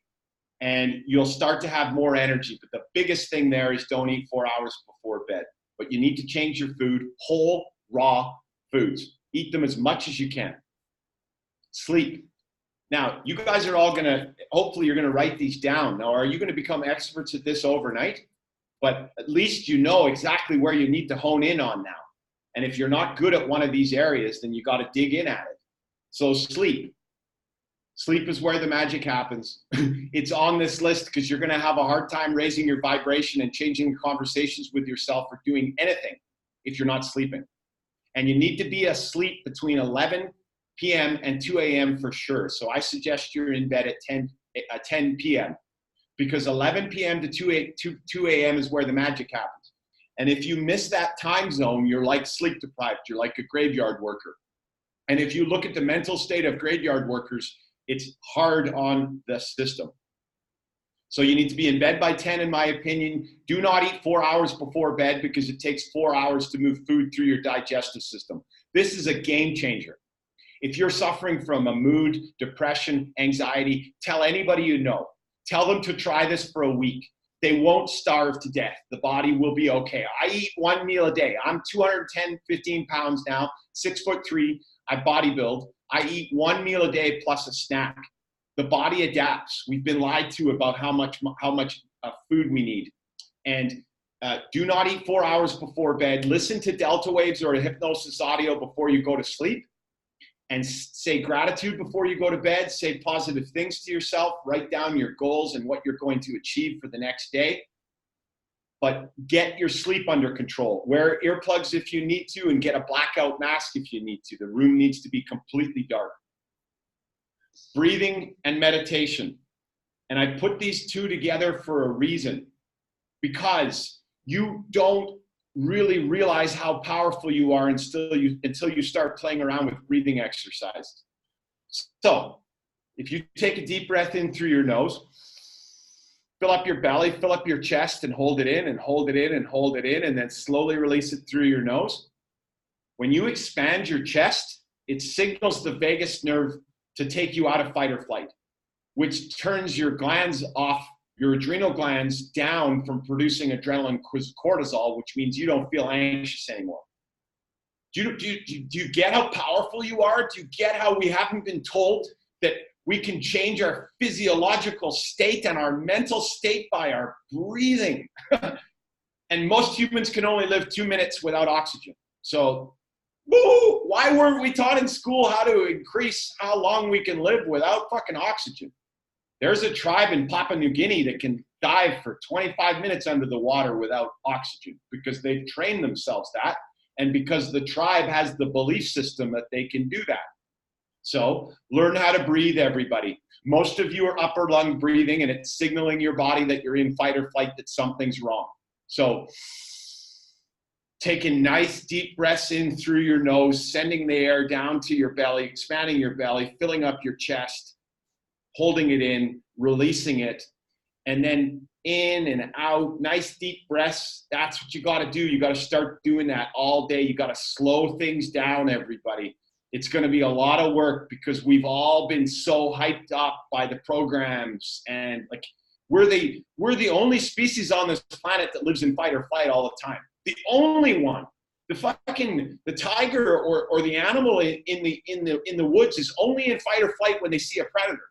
and you'll start to have more energy. But the biggest thing there is don't eat 4 hours before bed. But you need to change your food, whole, raw foods. Eat them as much as you can. Sleep. Now, you guys are all gonna, hopefully you're gonna write these down. Now, are you gonna become experts at this overnight? But at least you know exactly where you need to hone in on now. And if you're not good at one of these areas, then you gotta dig in at it. So sleep. Sleep is where the magic happens. It's on this list because you're going to have a hard time raising your vibration and changing conversations with yourself or doing anything if you're not sleeping. And you need to be asleep between 11 p.m. and 2 a.m. for sure. So I suggest you're in bed at 10 p.m. because 11 p.m. to 2 a.m. is where the magic happens. And if you miss that time zone, you're like sleep deprived. You're like a graveyard worker. And if you look at the mental state of graveyard workers, it's hard on the system. So you need to be in bed by 10, in my opinion. Do not eat 4 hours before bed because it takes 4 hours to move food through your digestive system. This is a game changer. If you're suffering from a mood, depression, anxiety, tell anybody you know. Tell them to try this for a week. They won't starve to death. The body will be okay. I eat 1 meal a day. I'm 210, 15 pounds now, 6'3". I bodybuild. I eat 1 meal a day plus a snack. The body adapts. We've been lied to about how much food we need. And do not eat 4 hours before bed. Listen to delta waves or a hypnosis audio before you go to sleep. And say gratitude before you go to bed. Say positive things to yourself. Write down your goals and what you're going to achieve for the next day. But get your sleep under control. Wear earplugs if you need to, and get a blackout mask if you need to. The room needs to be completely dark. Breathing and meditation. And I put these two together for a reason, because you don't really realize how powerful you are until you start playing around with breathing exercises. So if you take a deep breath in through your nose, fill up your belly, fill up your chest, and hold it in and hold it in and hold it in, and then slowly release it through your nose. When you expand your chest, it signals the vagus nerve to take you out of fight or flight, which turns your glands off, your adrenal glands down from producing adrenaline cortisol, which means you don't feel anxious anymore. Do you get how powerful you are? Do you get how we haven't been told that we can change our physiological state and our mental state by our breathing? And most humans can only live 2 minutes without oxygen. So woo, why weren't we taught in school how to increase how long we can live without fucking oxygen? There's a tribe in Papua New Guinea that can dive for 25 minutes under the water without oxygen because they've trained themselves that, and because the tribe has the belief system that they can do that. So learn how to breathe, everybody. Most of you are upper lung breathing, and it's signaling your body that you're in fight or flight, that something's wrong. So taking nice deep breaths in through your nose, sending the air down to your belly, expanding your belly, filling up your chest, holding it in, releasing it, and then in and out, nice deep breaths. That's what you got to do. You got to start doing that all day. You got to slow things down, everybody. It's going to be a lot of work because we've all been so hyped up by the programs, and like we're the only species on this planet that lives in fight or flight all the time. The only one. The tiger or the animal in the woods is only in fight or flight when they see a predator.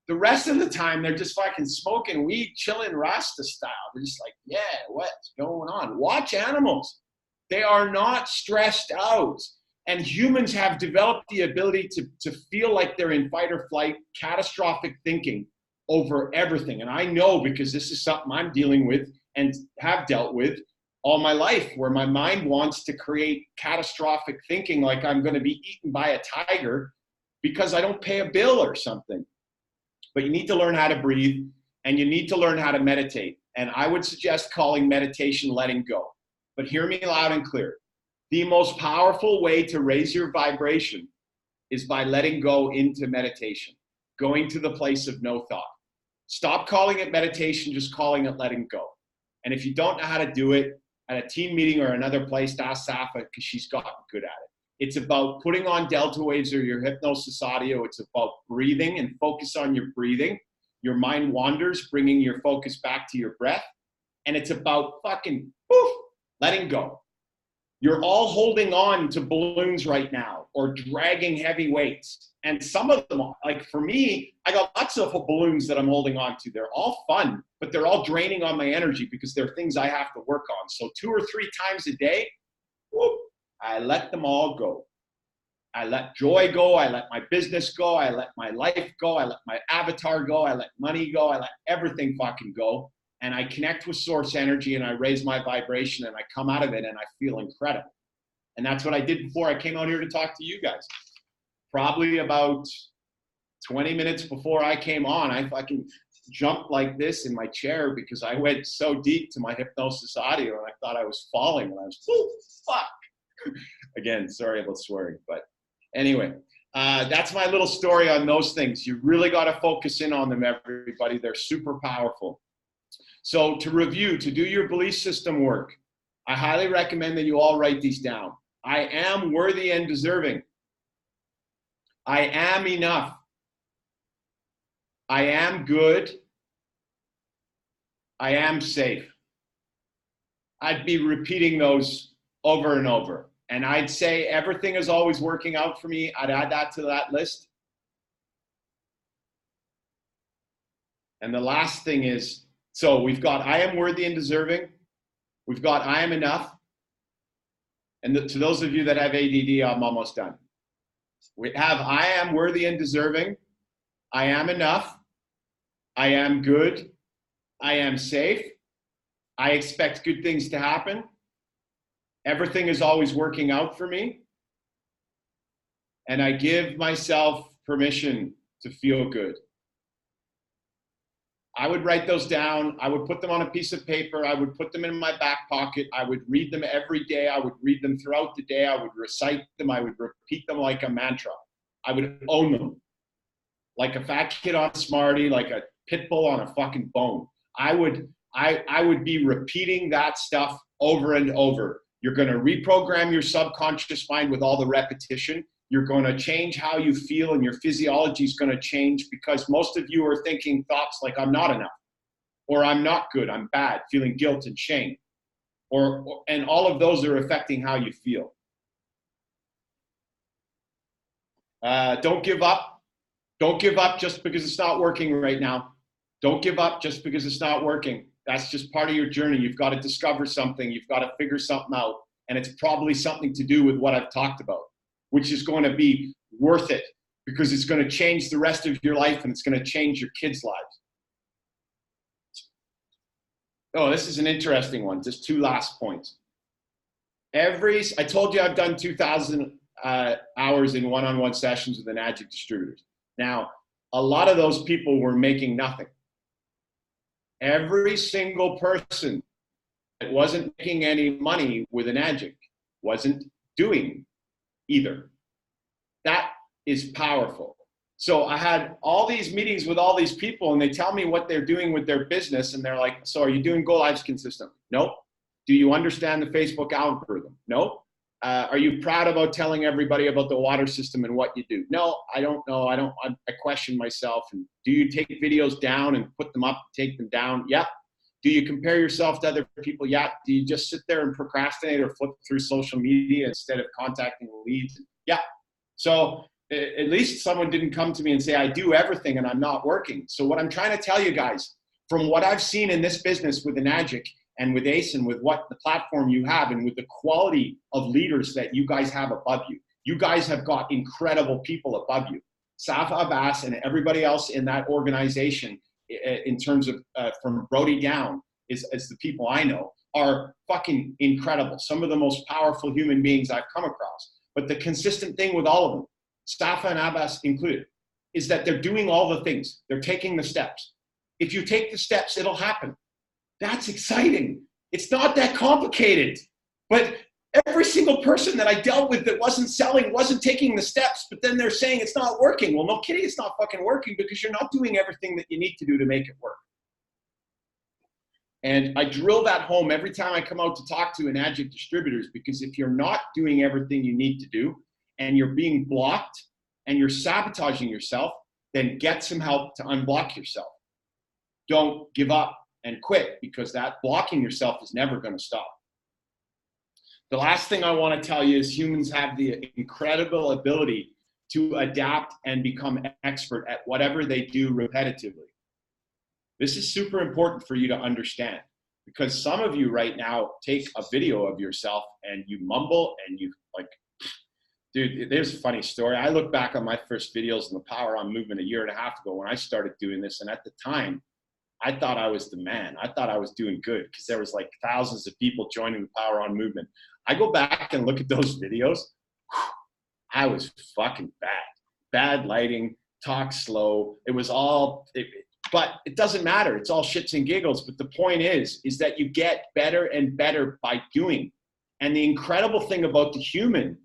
The rest of the time, they're just fucking smoking weed, chilling Rasta style. They're just like, yeah, what's going on? Watch animals. They are not stressed out. And humans have developed the ability to feel like they're in fight or flight, catastrophic thinking over everything. And I know because this is something I'm dealing with and have dealt with all my life, where my mind wants to create catastrophic thinking like I'm going to be eaten by a tiger because I don't pay a bill or something. But you need to learn how to breathe, and you need to learn how to meditate. And I would suggest calling meditation letting go. But hear me loud and clear. The most powerful way to raise your vibration is by letting go into meditation, going to the place of no thought. Stop calling it meditation, just calling it letting go. And if you don't know how to do it, at a team meeting or another place, ask Safa, because she's gotten good at it. It's about putting on delta waves or your hypnosis audio. It's about breathing and focus on your breathing. Your mind wanders, bringing your focus back to your breath. And it's about fucking poof, letting go. You're all holding on to balloons right now or dragging heavy weights. And some of them, like for me, I got lots of balloons that I'm holding on to. They're all fun, but they're all draining on my energy because they're things I have to work on. So 2 or 3 times a day, whoop, I let them all go. I let joy go. I let my business go. I let my life go. I let my avatar go. I let money go. I let everything fucking go. And I connect with source energy and I raise my vibration and I come out of it and I feel incredible. And that's what I did before I came out here to talk to you guys. Probably about 20 minutes before I came on, I fucking jumped like this in my chair because I went so deep to my hypnosis audio and I thought I was falling and I was, oh, fuck. Again, sorry about swearing, but anyway, that's my little story on those things. You really got to focus in on them, everybody. They're super powerful. So to review, to do your belief system work, I highly recommend that you all write these down. I am worthy and deserving. I am enough. I am good. I am safe. I'd be repeating those over and over. And I'd say everything is always working out for me. I'd add that to that list. And the last thing is, so we've got I am worthy and deserving. We've got I am enough. And to those of you that have ADD, I'm almost done. We have I am worthy and deserving. I am enough. I am good. I am safe. I expect good things to happen. Everything is always working out for me. And I give myself permission to feel good. I would write those down. I would put them on a piece of paper. I would put them in my back pocket. I would read them every day. I would read them throughout the day. I would recite them. I would repeat them like a mantra. I would own them. Like a fat kid on a Smartie, like a pit bull on a fucking bone. I would be repeating that stuff over and over. You're going to reprogram your subconscious mind with all the repetition. You're going to change how you feel, and your physiology is going to change, because most of you are thinking thoughts like, I'm not enough, or I'm not good, I'm bad, feeling guilt and shame. And all of those are affecting how you feel. Don't give up. Don't give up just because it's not working right now. Don't give up just because it's not working. That's just part of your journey. You've got to discover something. You've got to figure something out. And it's probably something to do with what I've talked about, which is going to be worth it, because it's going to change the rest of your life, and it's going to change your kids' lives. Oh, this is an interesting one. Just 2 last points. I told you I've done 2,000 hours in one-on-one sessions with Enagic distributors. Now, a lot of those people were making nothing. Every single person that wasn't making any money with Enagic wasn't doing either. That is powerful. So I had all these meetings with all these people, and they tell me what they're doing with their business, and they're like, so are you doing go lives consistently? Nope. Do you understand the Facebook algorithm? Nope. Are you proud about telling everybody about the water system and what you do? No, I don't know. I question myself. And do you take videos down and put them up, take them down? Yep. Do you compare yourself to other people? Yeah. Do you just sit there and procrastinate or flip through social media instead of contacting leads? Yeah. So at least someone didn't come to me and say, I do everything and I'm not working. So what I'm trying to tell you guys, from what I've seen in this business with Enagic and with Ace, and with what the platform you have, and with the quality of leaders that you guys have above you, you guys have got incredible people above you. Safa Abbas and everybody else in that organization, in terms of from Brody down, is the people I know, are fucking incredible. Some of the most powerful human beings I've come across. But the consistent thing with all of them, Safa and Abbas included, is that they're doing all the things. They're taking the steps. If you take the steps, it'll happen. That's exciting. It's not that complicated. But every single person that I dealt with that wasn't selling, wasn't taking the steps, but then they're saying it's not working. Well, no kidding, it's not fucking working, because you're not doing everything that you need to do to make it work. And I drill that home every time I come out to talk to Enagic distributors, because if you're not doing everything you need to do, and you're being blocked, and you're sabotaging yourself, then get some help to unblock yourself. Don't give up and quit, because that blocking yourself is never going to stop. The last thing I want to tell you is humans have the incredible ability to adapt and become expert at whatever they do repetitively. This is super important for you to understand, because some of you right now take a video of yourself and you mumble and you like, dude, there's a funny story. I look back on my first videos in the Power On movement 1.5 years ago when I started doing this, and at the time, I thought I was the man. I thought I was doing good, because there was like thousands of people joining the Power On movement. I go back and look at those videos. I was fucking bad. Bad lighting, talk slow. It was all, but it doesn't matter. It's all shits and giggles. But the point is that you get better and better by doing. And the incredible thing about the human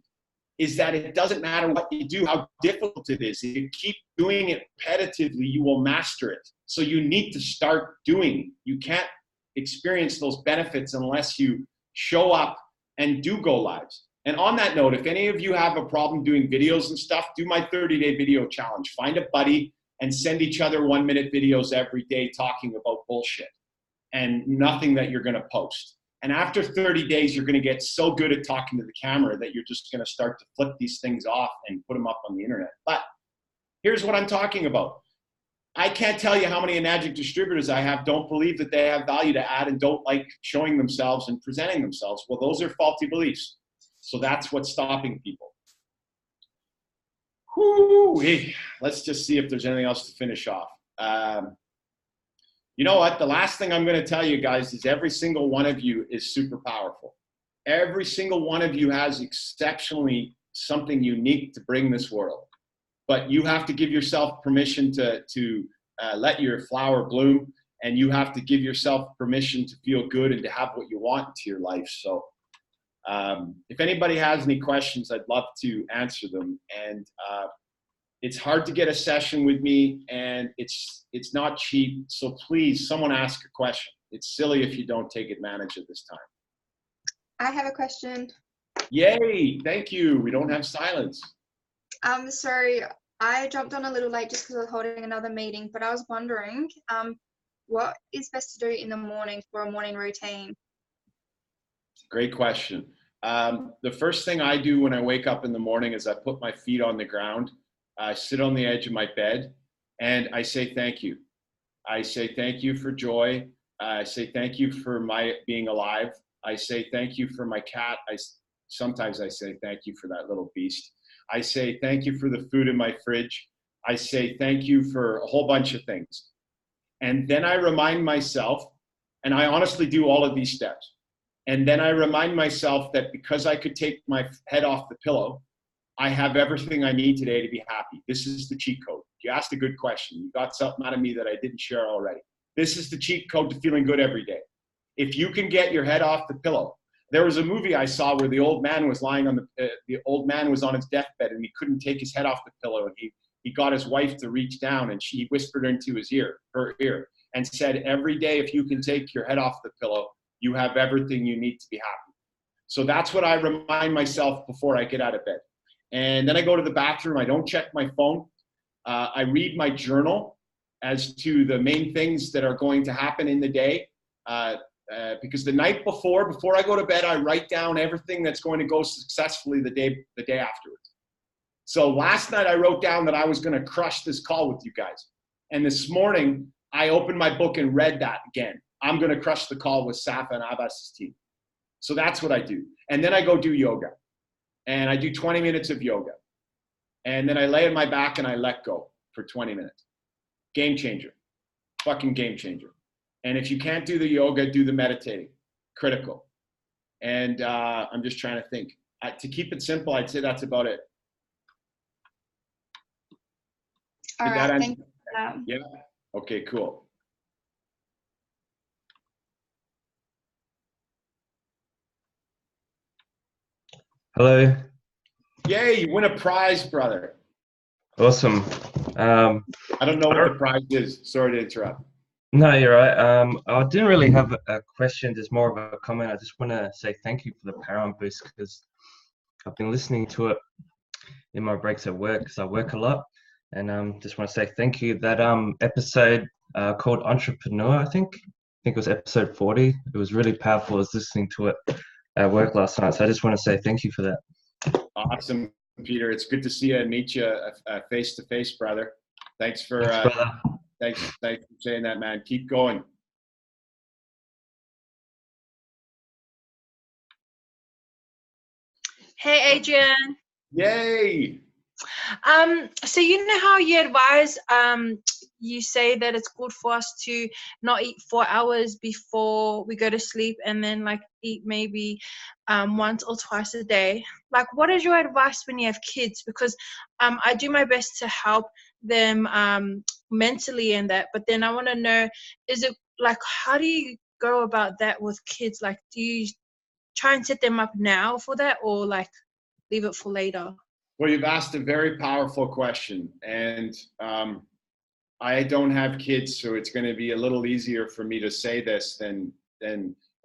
is that it doesn't matter what you do, how difficult it is. If you keep doing it repetitively, you will master it. So you need to start doing. You can't experience those benefits unless you show up and do go lives. And on that note, if any of you have a problem doing videos and stuff, do my 30-day video challenge. Find a buddy and send each other 1-minute videos every day talking about bullshit and nothing that you're gonna post. And after 30 days, you're gonna get so good at talking to the camera that you're just gonna start to flip these things off and put them up on the internet. But here's what I'm talking about. I can't tell you how many Enagic distributors I have don't believe that they have value to add and don't like showing themselves and presenting themselves. Well, those are faulty beliefs. So that's what's stopping people. Whoo-wee. Let's just see if there's anything else to finish off. You know what? The last thing I'm going to tell you guys is every single one of you is super powerful. Every single one of you has exceptionally something unique to bring this world. But you have to give yourself permission to let your flower bloom, and you have to give yourself permission to feel good and to have what you want into your life. So if anybody has any questions, I'd love to answer them. And it's hard to get a session with me, and it's not cheap. So please, someone ask a question. It's silly if you don't take advantage of this time. I have a question. Yay, thank you. We don't have silence. Sorry, I jumped on a little late just because I was holding another meeting, but I was wondering, what is best to do in the morning for a morning routine? Great question. The first thing I do when I wake up in the morning is I put my feet on the ground, I sit on the edge of my bed, and I say thank you. I say thank you for joy. I say thank you for my being alive. I say thank you for my cat. Sometimes I say thank you for that little beast. I say thank you for the food in my fridge. I say thank you for a whole bunch of things. And then I remind myself, and I honestly do all of these steps. And then I remind myself that because I could take my head off the pillow, I have everything I need today to be happy. This is the cheat code. You asked a good question. You got something out of me that I didn't share already. This is the cheat code to feeling good every day. If you can get your head off the pillow. There was a movie I saw where the old man was lying on the old man was on his deathbed and he couldn't take his head off the pillow, and he got his wife to reach down and she whispered into her ear and said, every day if you can take your head off the pillow, you have everything you need to be happy. So that's what I remind myself before I get out of bed. And then I go to the bathroom. I don't check my phone. I read my journal as to the main things that are going to happen in the day. Because the night before I go to bed, I write down everything that's going to go successfully the day afterwards. So last night I wrote down that I was going to crush this call with you guys. And this morning I opened my book and read that again. I'm going to crush the call with Safa and Abbas's team. So that's what I do. And then I go do yoga. And I do 20 minutes of yoga. And then I lay on my back and I let go for 20 minutes. Game changer. Fucking game changer. And if you can't do the yoga, do the meditating. Critical. And I'm just trying to think. To keep it simple, I'd say that's about it. All right, thank you for that. Yeah. Okay, cool. Hello. Yay, you win a prize, brother. Awesome. I don't know what the prize is. Sorry to interrupt. No, you're right. I didn't really have a question, just more of a comment. I just want to say thank you for the Paramount Boost because I've been listening to it in my breaks at work because I work a lot. And just want to say thank you. That episode called Entrepreneur, I think it was episode 40. It was really powerful. I was listening to it at work last night. So I just want to say thank you for that. Awesome, Peter. It's good to see you and meet you face to face, brother. Thanks for thanks for saying that, man. Keep going. Hey, Adrian. Yay. So you know how you advise, you say that it's good for us to not eat 4 hours before we go to sleep and then like eat maybe once or twice a day. Like, what is your advice when you have kids? Because I do my best to help them mentally and that, but then I want to know, is it like, how do you go about that with kids? Like, do you try and set them up now for that, or like leave it for later? Well, you've asked a very powerful question, and I don't have kids, so it's going to be a little easier for me to say this than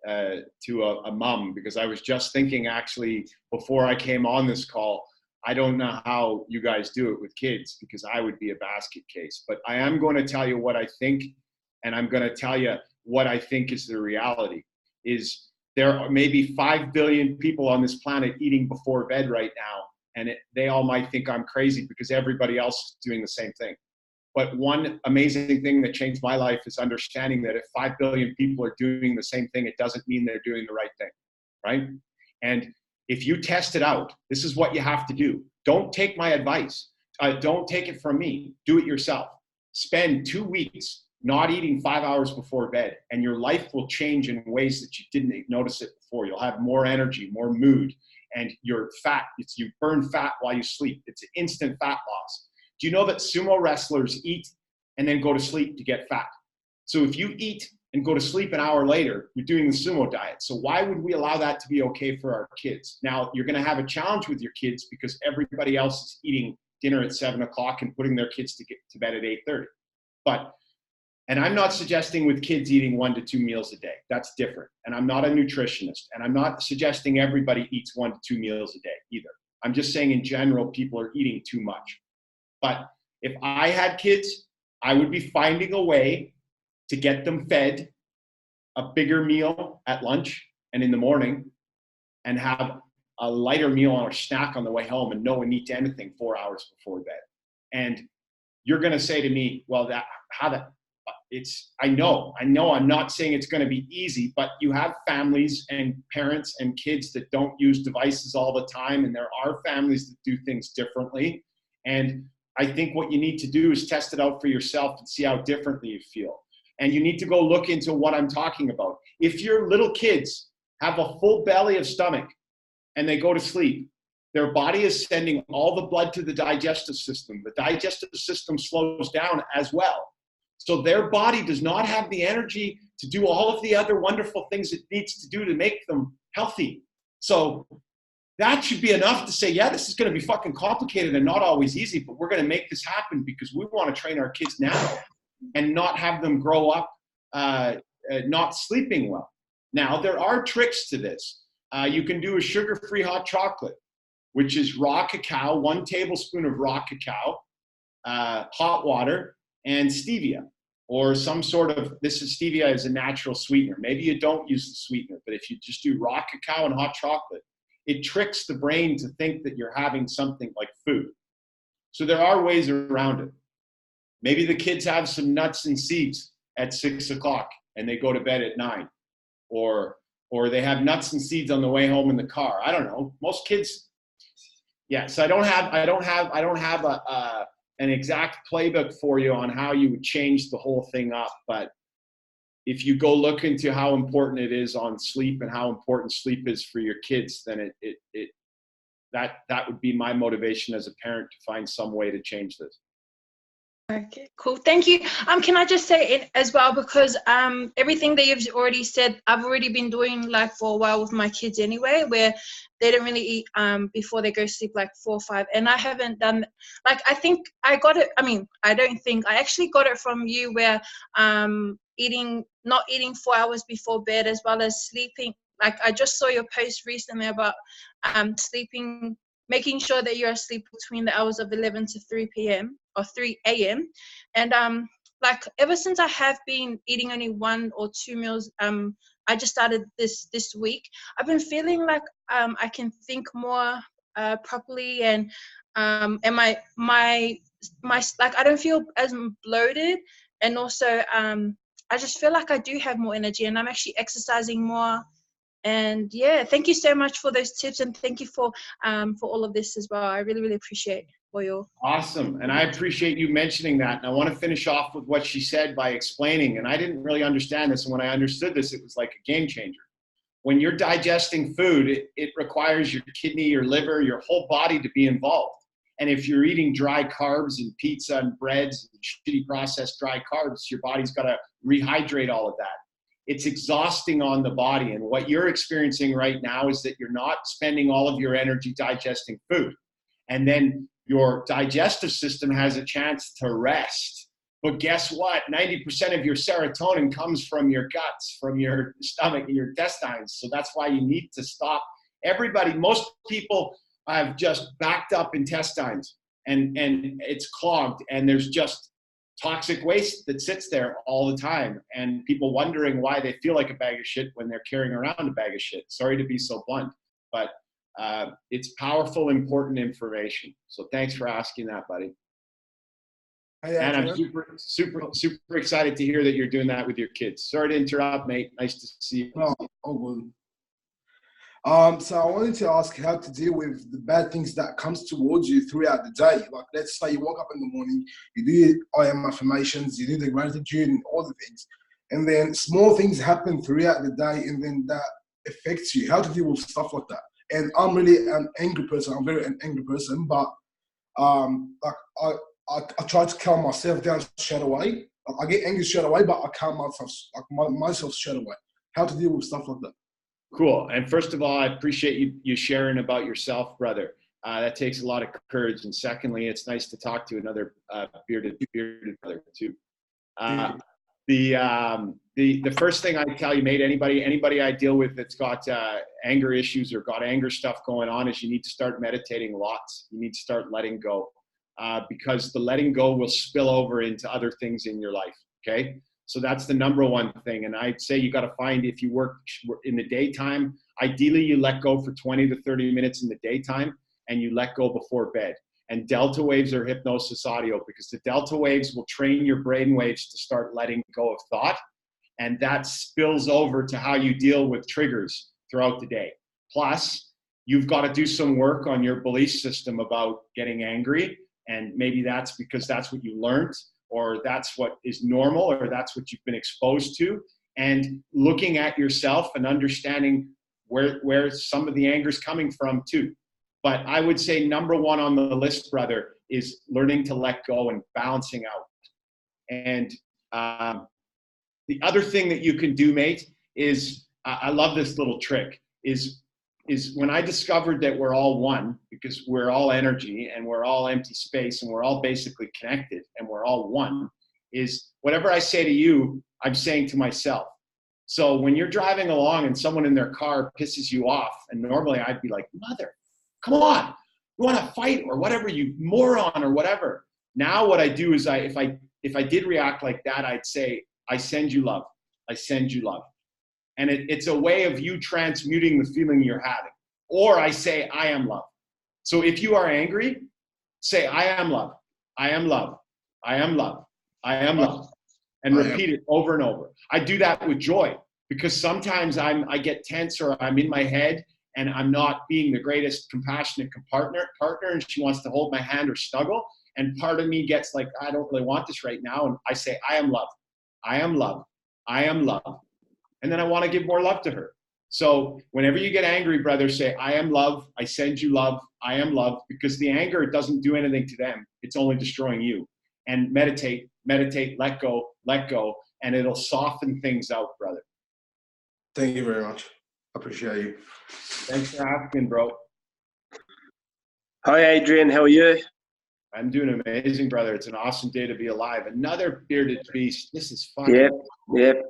to a mom, because I was just thinking actually before I came on this call, I don't know how you guys do it with kids because I would be a basket case, but I am going to tell you what I think, and I'm going to tell you what I think is the reality. Is there are maybe 5 billion people on this planet eating before bed right now. And they all might think I'm crazy because everybody else is doing the same thing. But one amazing thing that changed my life is understanding that if 5 billion people are doing the same thing, it doesn't mean they're doing the right thing, right? And if you test it out, this is what you have to do. Don't take my advice. Don't take it from me. Do it yourself. Spend 2 weeks not eating 5 hours before bed, and your life will change in ways that you didn't notice it before. You'll have more energy, more mood. And you're fat. You burn fat while you sleep. It's an instant fat loss. Do you know that sumo wrestlers eat and then go to sleep to get fat? So if you eat and go to sleep an hour later, you're doing the sumo diet. So why would we allow that to be okay for our kids? Now, you're going to have a challenge with your kids because everybody else is eating dinner at 7 o'clock and putting their kids to get to bed at 8:30. And I'm not suggesting with kids eating 1 to 2 meals a day. That's different. And I'm not a nutritionist. And I'm not suggesting everybody eats 1 to 2 meals a day either. I'm just saying in general, people are eating too much. But if I had kids, I would be finding a way to get them fed a bigger meal at lunch and in the morning, and have a lighter meal or snack on the way home, and no one eats anything 4 hours before bed. And you're going to say to me, well, I know I'm not saying it's going to be easy, but you have families and parents and kids that don't use devices all the time. And there are families that do things differently. And I think what you need to do is test it out for yourself and see how differently you feel. And you need to go look into what I'm talking about. If your little kids have a full belly of stomach and they go to sleep, their body is sending all the blood to the digestive system. The digestive system slows down as well. So their body does not have the energy to do all of the other wonderful things it needs to do to make them healthy. So that should be enough to say, yeah, this is going to be fucking complicated and not always easy, but we're going to make this happen because we want to train our kids now and not have them grow up not sleeping well. Now, there are tricks to this. You can do a sugar-free hot chocolate, which is raw cacao, 1 tablespoon of raw cacao, hot water, and stevia, or some sort of, stevia is a natural sweetener. Maybe you don't use the sweetener, but if you just do raw cacao and hot chocolate, it tricks the brain to think that you're having something like food. So there are ways around it. Maybe the kids have some nuts and seeds at 6 o'clock and they go to bed at 9, or they have nuts and seeds on the way home in the car. I don't know. Most kids, yes. I don't have an exact playbook for you on how you would change the whole thing up. But if you go look into how important it is on sleep and how important sleep is for your kids, then that would be my motivation as a parent to find some way to change this. Okay, cool. Thank you. Can I just say it as well, because everything that you've already said, I've already been doing like for a while with my kids anyway, where they don't really eat before they go to sleep, like 4 or 5. And I haven't done, like, I think I got it. I mean, I don't think I actually got it from you, where not eating 4 hours before bed, as well as sleeping. Like, I just saw your post recently about sleeping, making sure that you're asleep between the hours of 11 to 3 p.m. or 3 a.m. And like, ever since I have been eating only 1 or 2 meals, I just started this week, I've been feeling like I can think more properly, and my like, I don't feel as bloated, and also I just feel like I do have more energy, and I'm actually exercising more. And yeah, thank you so much for those tips, and thank you for all of this as well. I really, really appreciate for your. Awesome. And I appreciate you mentioning that. And I want to finish off with what she said by explaining, and I didn't really understand this. And when I understood this, it was like a game changer. When you're digesting food, it requires your kidney, your liver, your whole body to be involved. And if you're eating dry carbs and pizza and breads and shitty processed dry carbs, your body's got to rehydrate all of that. It's exhausting on the body. And what you're experiencing right now is that you're not spending all of your energy digesting food. And then your digestive system has a chance to rest. But guess what? 90% of your serotonin comes from your guts, from your stomach and your intestines. So that's why you need to stop. Most people have just backed up intestines, and it's clogged, and there's just toxic waste that sits there all the time, and people wondering why they feel like a bag of shit when they're carrying around a bag of shit. Sorry to be so blunt, but it's powerful, important information. So thanks for asking that, buddy. And I'm super excited to hear that you're doing that with your kids. Sorry to interrupt, mate. Nice to see you. Oh, so I wanted to ask how to deal with the bad things that comes towards you throughout the day. Like, let's say you woke up in the morning, you do I am affirmations, you do the gratitude and all the things, and then small things happen throughout the day, and then that affects you. How to deal with stuff like that? And I'm really an angry person. I'm very an angry person, but like I try to calm myself down straight away. Like, I get angry straight away, but I calm myself straight away. How to deal with stuff like that? Cool. And first of all, I appreciate you sharing about yourself, brother. That takes a lot of courage. And secondly, it's nice to talk to another bearded brother too. the first thing I tell you, mate, anybody I deal with that's got anger issues or got anger stuff going on, is you need to start meditating lots. You need to start letting go, because the letting go will spill over into other things in your life. Okay, so that's the number one thing. And I'd say you got to find, if you work in the daytime, ideally you let go for 20 to 30 minutes in the daytime, and you let go before bed. And delta waves are hypnosis audio, because the delta waves will train your brain waves to start letting go of thought. And that spills over to how you deal with triggers throughout the day. Plus, you've got to do some work on your belief system about getting angry. And maybe that's because that's what you learned, or that's what is normal, or that's what you've been exposed to. And looking at yourself and understanding where some of the anger is coming from too. But I would say number one on the list, brother, is learning to let go and balancing out. And the other thing that you can do, mate, is I love this little trick, is when I discovered that we're all one, because we're all energy and we're all empty space and we're all basically connected and we're all one, is whatever I say to you, I'm saying to myself. So when you're driving along and someone in their car pisses you off, and normally I'd be like, mother, come on, you want to fight or whatever, you moron or whatever. Now what I do is if I did react like that, I'd say, I send you love. I send you love. And it's a way of you transmuting the feeling you're having. Or I say, I am love. So if you are angry, say, I am love. I am love. I am love. I am love. And repeat it over and over. I do that with joy, because sometimes I get tense, or I'm in my head and I'm not being the greatest compassionate partner, and she wants to hold my hand or snuggle. And part of me gets like, I don't really want this right now. And I say, I am love. I am love. I am love. And then I want to give more love to her. So whenever you get angry, brother, say, I am love. I send you love. I am love. Because the anger doesn't do anything to them. It's only destroying you. And meditate, let go, and it'll soften things out, brother. Thank you very much. I appreciate you. Thanks for asking, bro. Hi, Adrian. How are you? I'm doing amazing, brother. It's an awesome day to be alive. Another bearded beast. This is fun. Yep.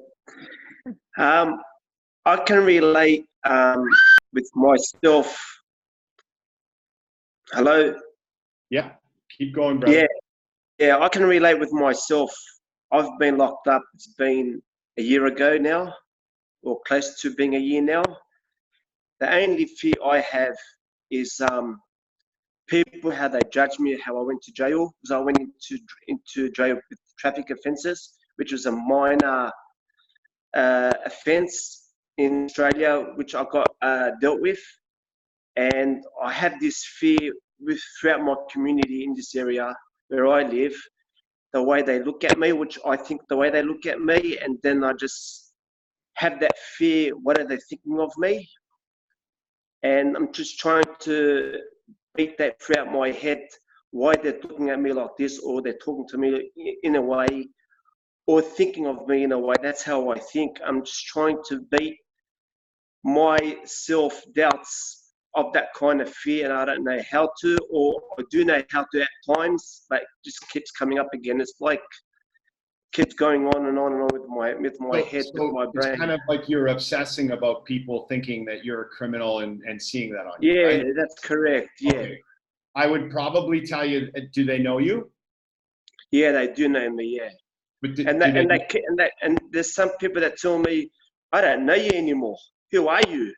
I can relate with myself. Hello? Yeah, keep going, brother. Yeah, I can relate with myself. I've been locked up. It's been a year ago now, or close to being a year now. The only fear I have is people, how they judge me, how I went to jail, because I went into jail with traffic offences, which was a minor offence in Australia, which I got dealt with. And I have this fear throughout my community in this area where I live, the way they look at me, which I think the way they look at me, and then I just have that fear, what are they thinking of me? And I'm just trying to beat that throughout my head, why they're looking at me like this, or they're talking to me in a way, or thinking of me in a way. That's how I think. I'm just trying to beat my self-doubts of that kind of fear, and I don't know how to, or I do know how to at times, but it just keeps coming up again. It's like keeps going on and on and on with my head, with my brain. It's kind of like you're obsessing about people thinking that you're a criminal and seeing that on you. Yeah, right? that's correct. Yeah. Okay. I would probably tell you, do they know you? Yeah, they do know me. Yeah. But and there's some people that tell me, I don't know you anymore. Who are you?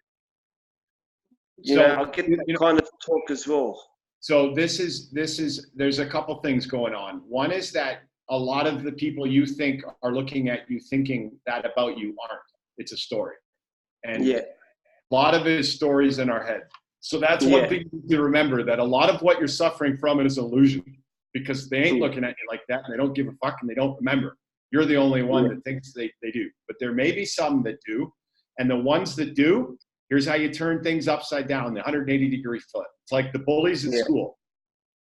You know, I'll get that kind of talk as well. So there's a couple things going on. One is that a lot of the people you think are looking at you thinking that about you aren't. It's a story. And a lot of it is stories in our head. So that's one thing you need to remember, that a lot of what you're suffering from it is illusion, because they ain't looking at you like that, and they don't give a fuck, and they don't remember. You're the only one that thinks they do. But there may be some that do. And the ones that do, here's how you turn things upside down, the 180-degree flip. It's like the bullies at school.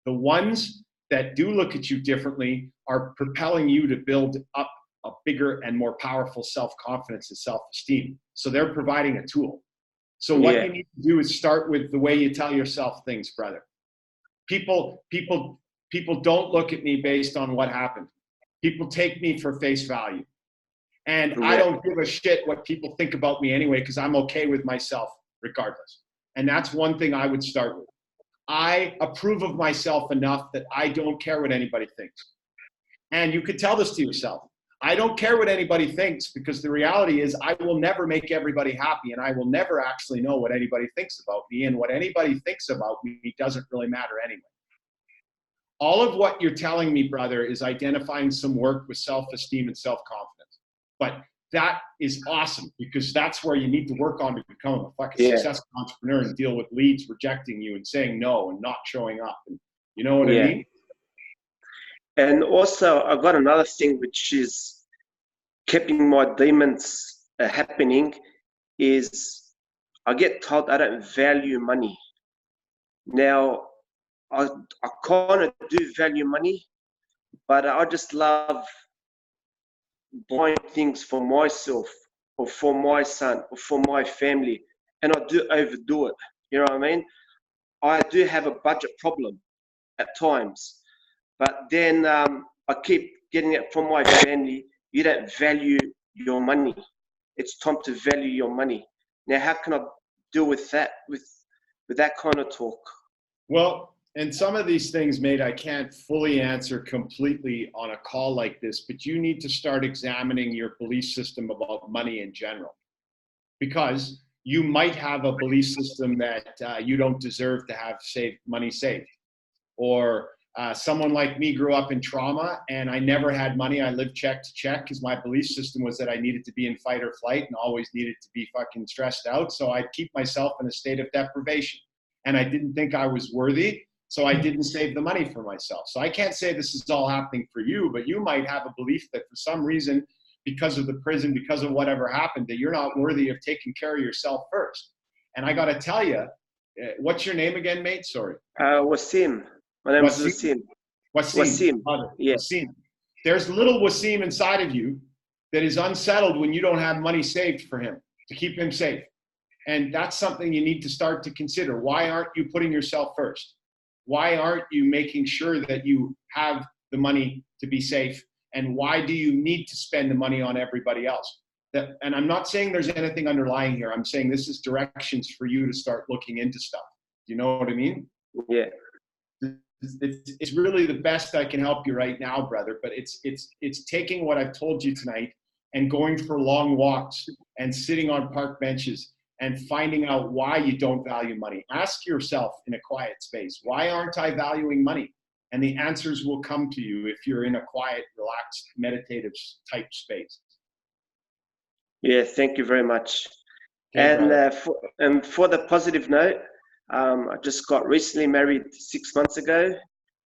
The ones that do look at you differently are propelling you to build up a bigger and more powerful self-confidence and self-esteem. So they're providing a tool. So what you need to do is start with the way you tell yourself things, brother. People don't look at me based on what happened. People take me for face value. And I don't give a shit what people think about me anyway, because I'm okay with myself regardless. And that's one thing I would start with. I approve of myself enough that I don't care what anybody thinks. And you could tell this to yourself. I don't care what anybody thinks, because the reality is I will never make everybody happy, and I will never actually know what anybody thinks about me, and what anybody thinks about me doesn't really matter anyway. All of what you're telling me, brother, is identifying some work with self-esteem and self-confidence. But that is awesome, because that's where you need to work on to become a fucking successful entrepreneur and deal with leads rejecting you and saying no and not showing up. And you know what I mean? And also, I've got another thing which is keeping my demons happening is I get told I don't value money. Now, I kind of do value money, but I just love buying things for myself or for my son or for my family, and I do overdo it. You know what I mean? I do have a budget problem at times, but then I keep getting it from my family. You don't value your money. It's time to value your money. Now, how can I deal with that, with that kind of talk? Well, and some of these things, mate, I can't fully answer completely on a call like this, but you need to start examining your belief system about money in general. Because you might have a belief system that you don't deserve to have money saved. Or someone like me grew up in trauma and I never had money. I lived check to check because my belief system was that I needed to be in fight or flight and always needed to be fucking stressed out. So I'd keep myself in a state of deprivation. And I didn't think I was worthy, so I didn't save the money for myself. So I can't say this is all happening for you, but you might have a belief that for some reason, because of the prison, because of whatever happened, that you're not worthy of taking care of yourself first. And I got to tell you, what's your name again, mate? Sorry. Wasim. My name is Wasim. Wasim. Yeah. Wasim. There's little Wasim inside of you that is unsettled when you don't have money saved for him to keep him safe. And that's something you need to start to consider. Why aren't you putting yourself first? Why aren't you making sure that you have the money to be safe? And why do you need to spend the money on everybody else? And I'm not saying there's anything underlying here. I'm saying this is directions for you to start looking into stuff. Do you know what I mean? Yeah. It's really the best I can help you right now, brother. But it's taking what I've told you tonight and going for long walks and sitting on park benches and finding out why you don't value money. Ask yourself in a quiet space, why aren't I valuing money? And the answers will come to you if you're in a quiet, relaxed, meditative type space. Yeah, thank you very much. Okay, and for the positive note, I just got recently married 6 months ago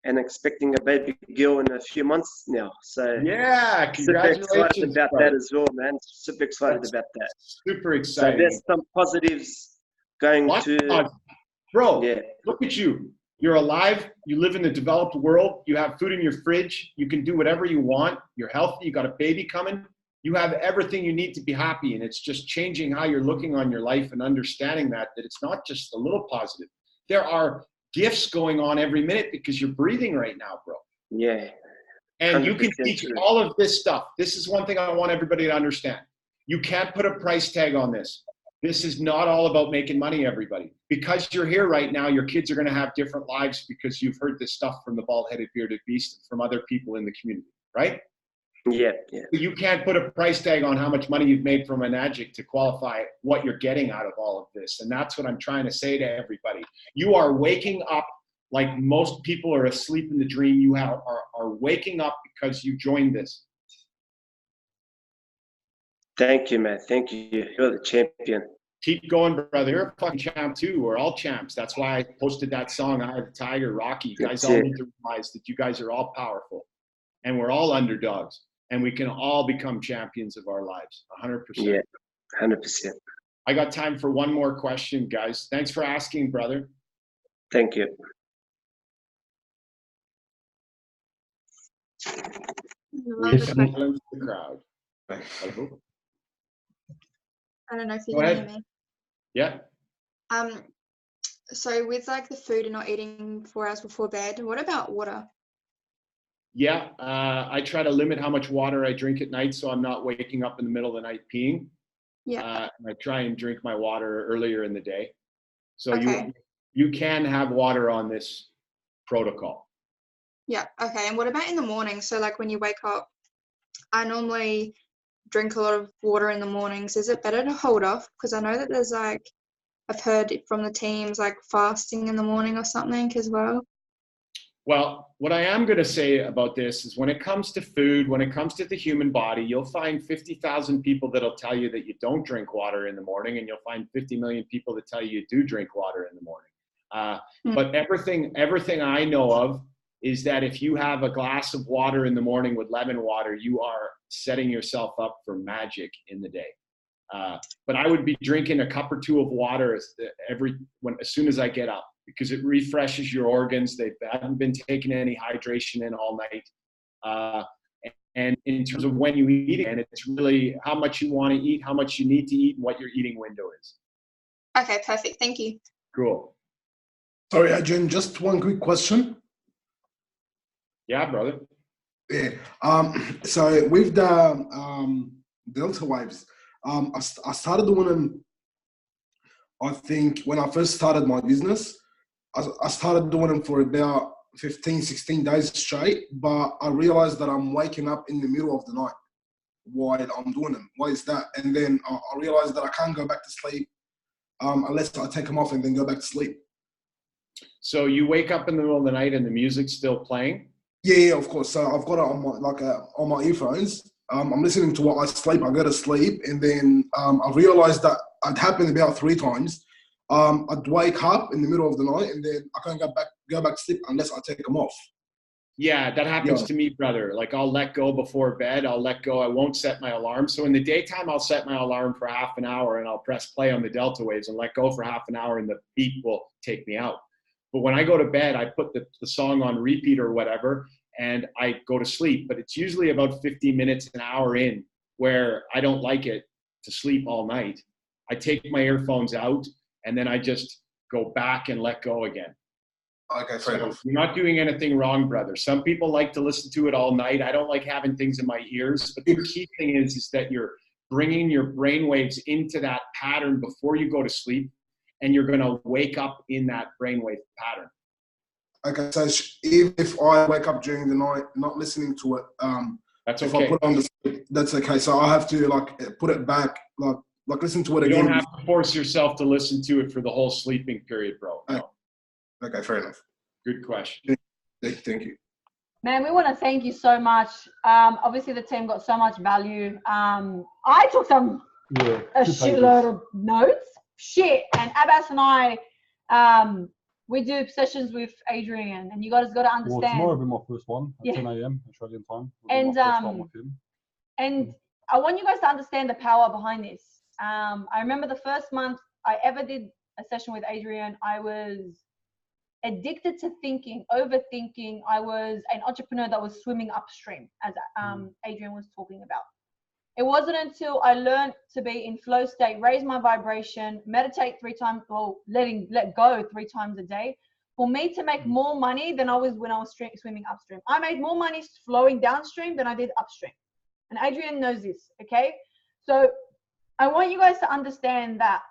and expecting a baby girl in a few months now. So yeah, congratulations. Super excited about that as well, man. Super excited about that. Super exciting. So there's some positives going to... Bro, yeah. Look at you. You're alive. You live in the developed world. You have food in your fridge. You can do whatever you want. You're healthy. You got a baby coming. You have everything you need to be happy. And it's just changing how you're looking on your life and understanding that it's not just a little positive. There are gifts going on every minute because you're breathing right now, bro. Yeah. And you can teach all of this stuff. This is one thing I want everybody to understand. You can't put a price tag on this. This is not all about making money, everybody. Because you're here right now, your kids are going to have different lives because you've heard this stuff from the bald-headed bearded beast and from other people in the community, right? Yeah, yeah. You can't put a price tag on how much money you've made from an adjunct to qualify what you're getting out of all of this. And that's what I'm trying to say to everybody. You are waking up like most people are asleep in the dream. You are waking up because you joined this. Thank you, man. Thank you. You're the champion. Keep going, brother. You're a fucking champ too. We're all champs. That's why I posted that song, Eye of the Tiger, Rocky. You guys all need to realize that you guys are all powerful and we're all underdogs and we can all become champions of our lives. 100%. Yeah, 100%. I got time for one more question, guys. Thanks for asking, brother. Thank you. The crowd. I don't know if you can hear me. Yeah. So with like the food and not eating 4 hours before bed, what about water? Yeah, I try to limit how much water I drink at night, so I'm not waking up in the middle of the night peeing. Yeah. I try and drink my water earlier in the day. So Okay. you can have water on this protocol. Yeah. Okay. And what about in the morning? So like when you wake up, I normally drink a lot of water in the mornings. Is it better to hold off? Because I know that there's like, I've heard it from the teams like fasting in the morning or something as well. Well, what I am going to say about this is when it comes to food, when it comes to the human body, you'll find 50,000 people that'll tell you that you don't drink water in the morning, and you'll find 50 million people that tell you you do drink water in the morning. But everything I know of is that if you have a glass of water in the morning with lemon water, you are setting yourself up for magic in the day. But I would be drinking a cup or two of water as soon as I get up, because it refreshes your organs. They haven't been taking any hydration in all night. And in terms of when you eat it, and it's really how much you want to eat, how much you need to eat, and what your eating window is. Okay, perfect. Thank you. Cool. Sorry, Adrian, just one quick question. Yeah, brother. Yeah. So with the Delta waves, I started doing them, I think, when I first started my business. I started doing them for about 15, 16 days straight, but I realized that I'm waking up in the middle of the night while I'm doing them. Why is that? And then I realized that I can't go back to sleep unless I take them off and then go back to sleep. So you wake up in the middle of the night and the music's still playing? Yeah, of course. So I've got it on my earphones. I'm listening to what I sleep. I go to sleep, and then I realized that it happened about 3 times. I'd wake up in the middle of the night, and then I can't go back to sleep unless I take them off. Yeah, that happens to me, brother. Like I'll let go before bed. I'll let go. I won't set my alarm. So in the daytime, I'll set my alarm for half an hour, and I'll press play on the Delta waves and let go for half an hour, and the beat will take me out. But when I go to bed, I put the song on repeat or whatever, and I go to sleep. But it's usually about 50 minutes, an hour in, where I don't like it to sleep all night. I take my earphones out, and then I just go back and let go again. Okay, fair enough. You're not doing anything wrong, brother. Some people like to listen to it all night. I don't like having things in my ears. But the key thing is that you're bringing your brain waves into that pattern before you go to sleep, and you're going to wake up in that brainwave pattern. Okay, so even if I wake up during the night not listening to it, that's if okay. I put it on that's okay. So I have to put it back, like listen to it again. You don't have to force yourself to listen to it for the whole sleeping period, bro. No. Okay, fair enough. Good question. Thank you. Man, we want to thank you so much. Obviously, the team got so much value. I took a shitload of notes. And Abbas and I, we do sessions with Adrian, and you guys got to understand. Well, tomorrow will be my first one at 10 a.m. Australian time. And I want you guys to understand the power behind this. I remember the first month I ever did a session with Adrian, I was addicted to thinking, overthinking. I was an entrepreneur that was swimming upstream, as Adrian was talking about. It wasn't until I learned to be in flow state, raise my vibration, meditate 3 times, let go 3 times a day, for me to make more money than I was when I was swimming upstream. I made more money flowing downstream than I did upstream. And Adrian knows this, okay? So I want you guys to understand that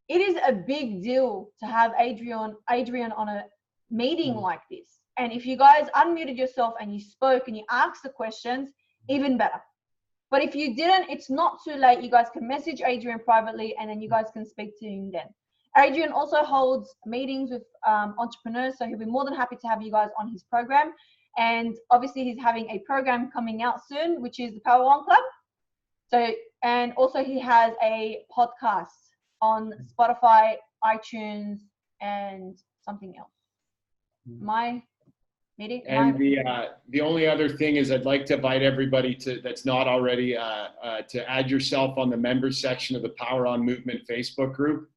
it is a big deal to have Adrian on a meeting like this. And if you guys unmuted yourself and you spoke and you asked the questions, even better. But if you didn't, it's not too late. You guys can message Adrian privately, and then you guys can speak to him then. Adrian also holds meetings with entrepreneurs, so he'll be more than happy to have you guys on his program. And obviously he's having a program coming out soon, which is the Power One Club. So, and also he has a podcast on Spotify, iTunes, and something else. The only other thing is I'd like to invite everybody that's not already to add yourself on the members section of the Power On Movement Facebook group.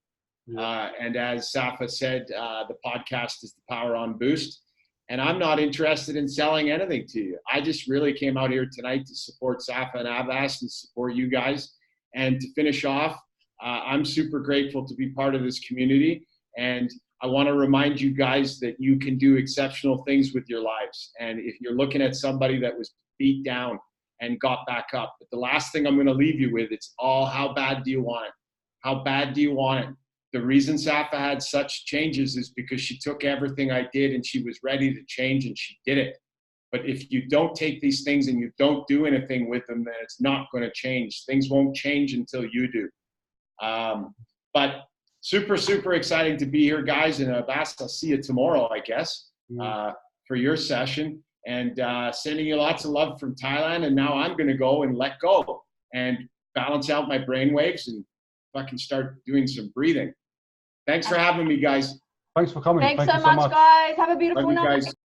And as Safa said, the podcast is the Power On Boost. And I'm not interested in selling anything to you. I just really came out here tonight to support Safa and Abbas and support you guys. And to finish off, I'm super grateful to be part of this community. And I want to remind you guys that you can do exceptional things with your lives. And if you're looking at somebody that was beat down and got back up, but the last thing I'm going to leave you with, it's all, how bad do you want it? How bad do you want it? The reason Safa had such changes is because she took everything I did and she was ready to change, and she did it. But if you don't take these things and you don't do anything with them, then it's not going to change. Things won't change until you do. But super, super exciting to be here, guys. And Abbas, I'll see you tomorrow, I guess, for your session. And sending you lots of love from Thailand. And now I'm going to go and let go and balance out my brain waves and fucking start doing some breathing. Thanks for having me, guys. Thanks for coming. Thanks Thank so you so much, guys. Have a beautiful Love you night. guys.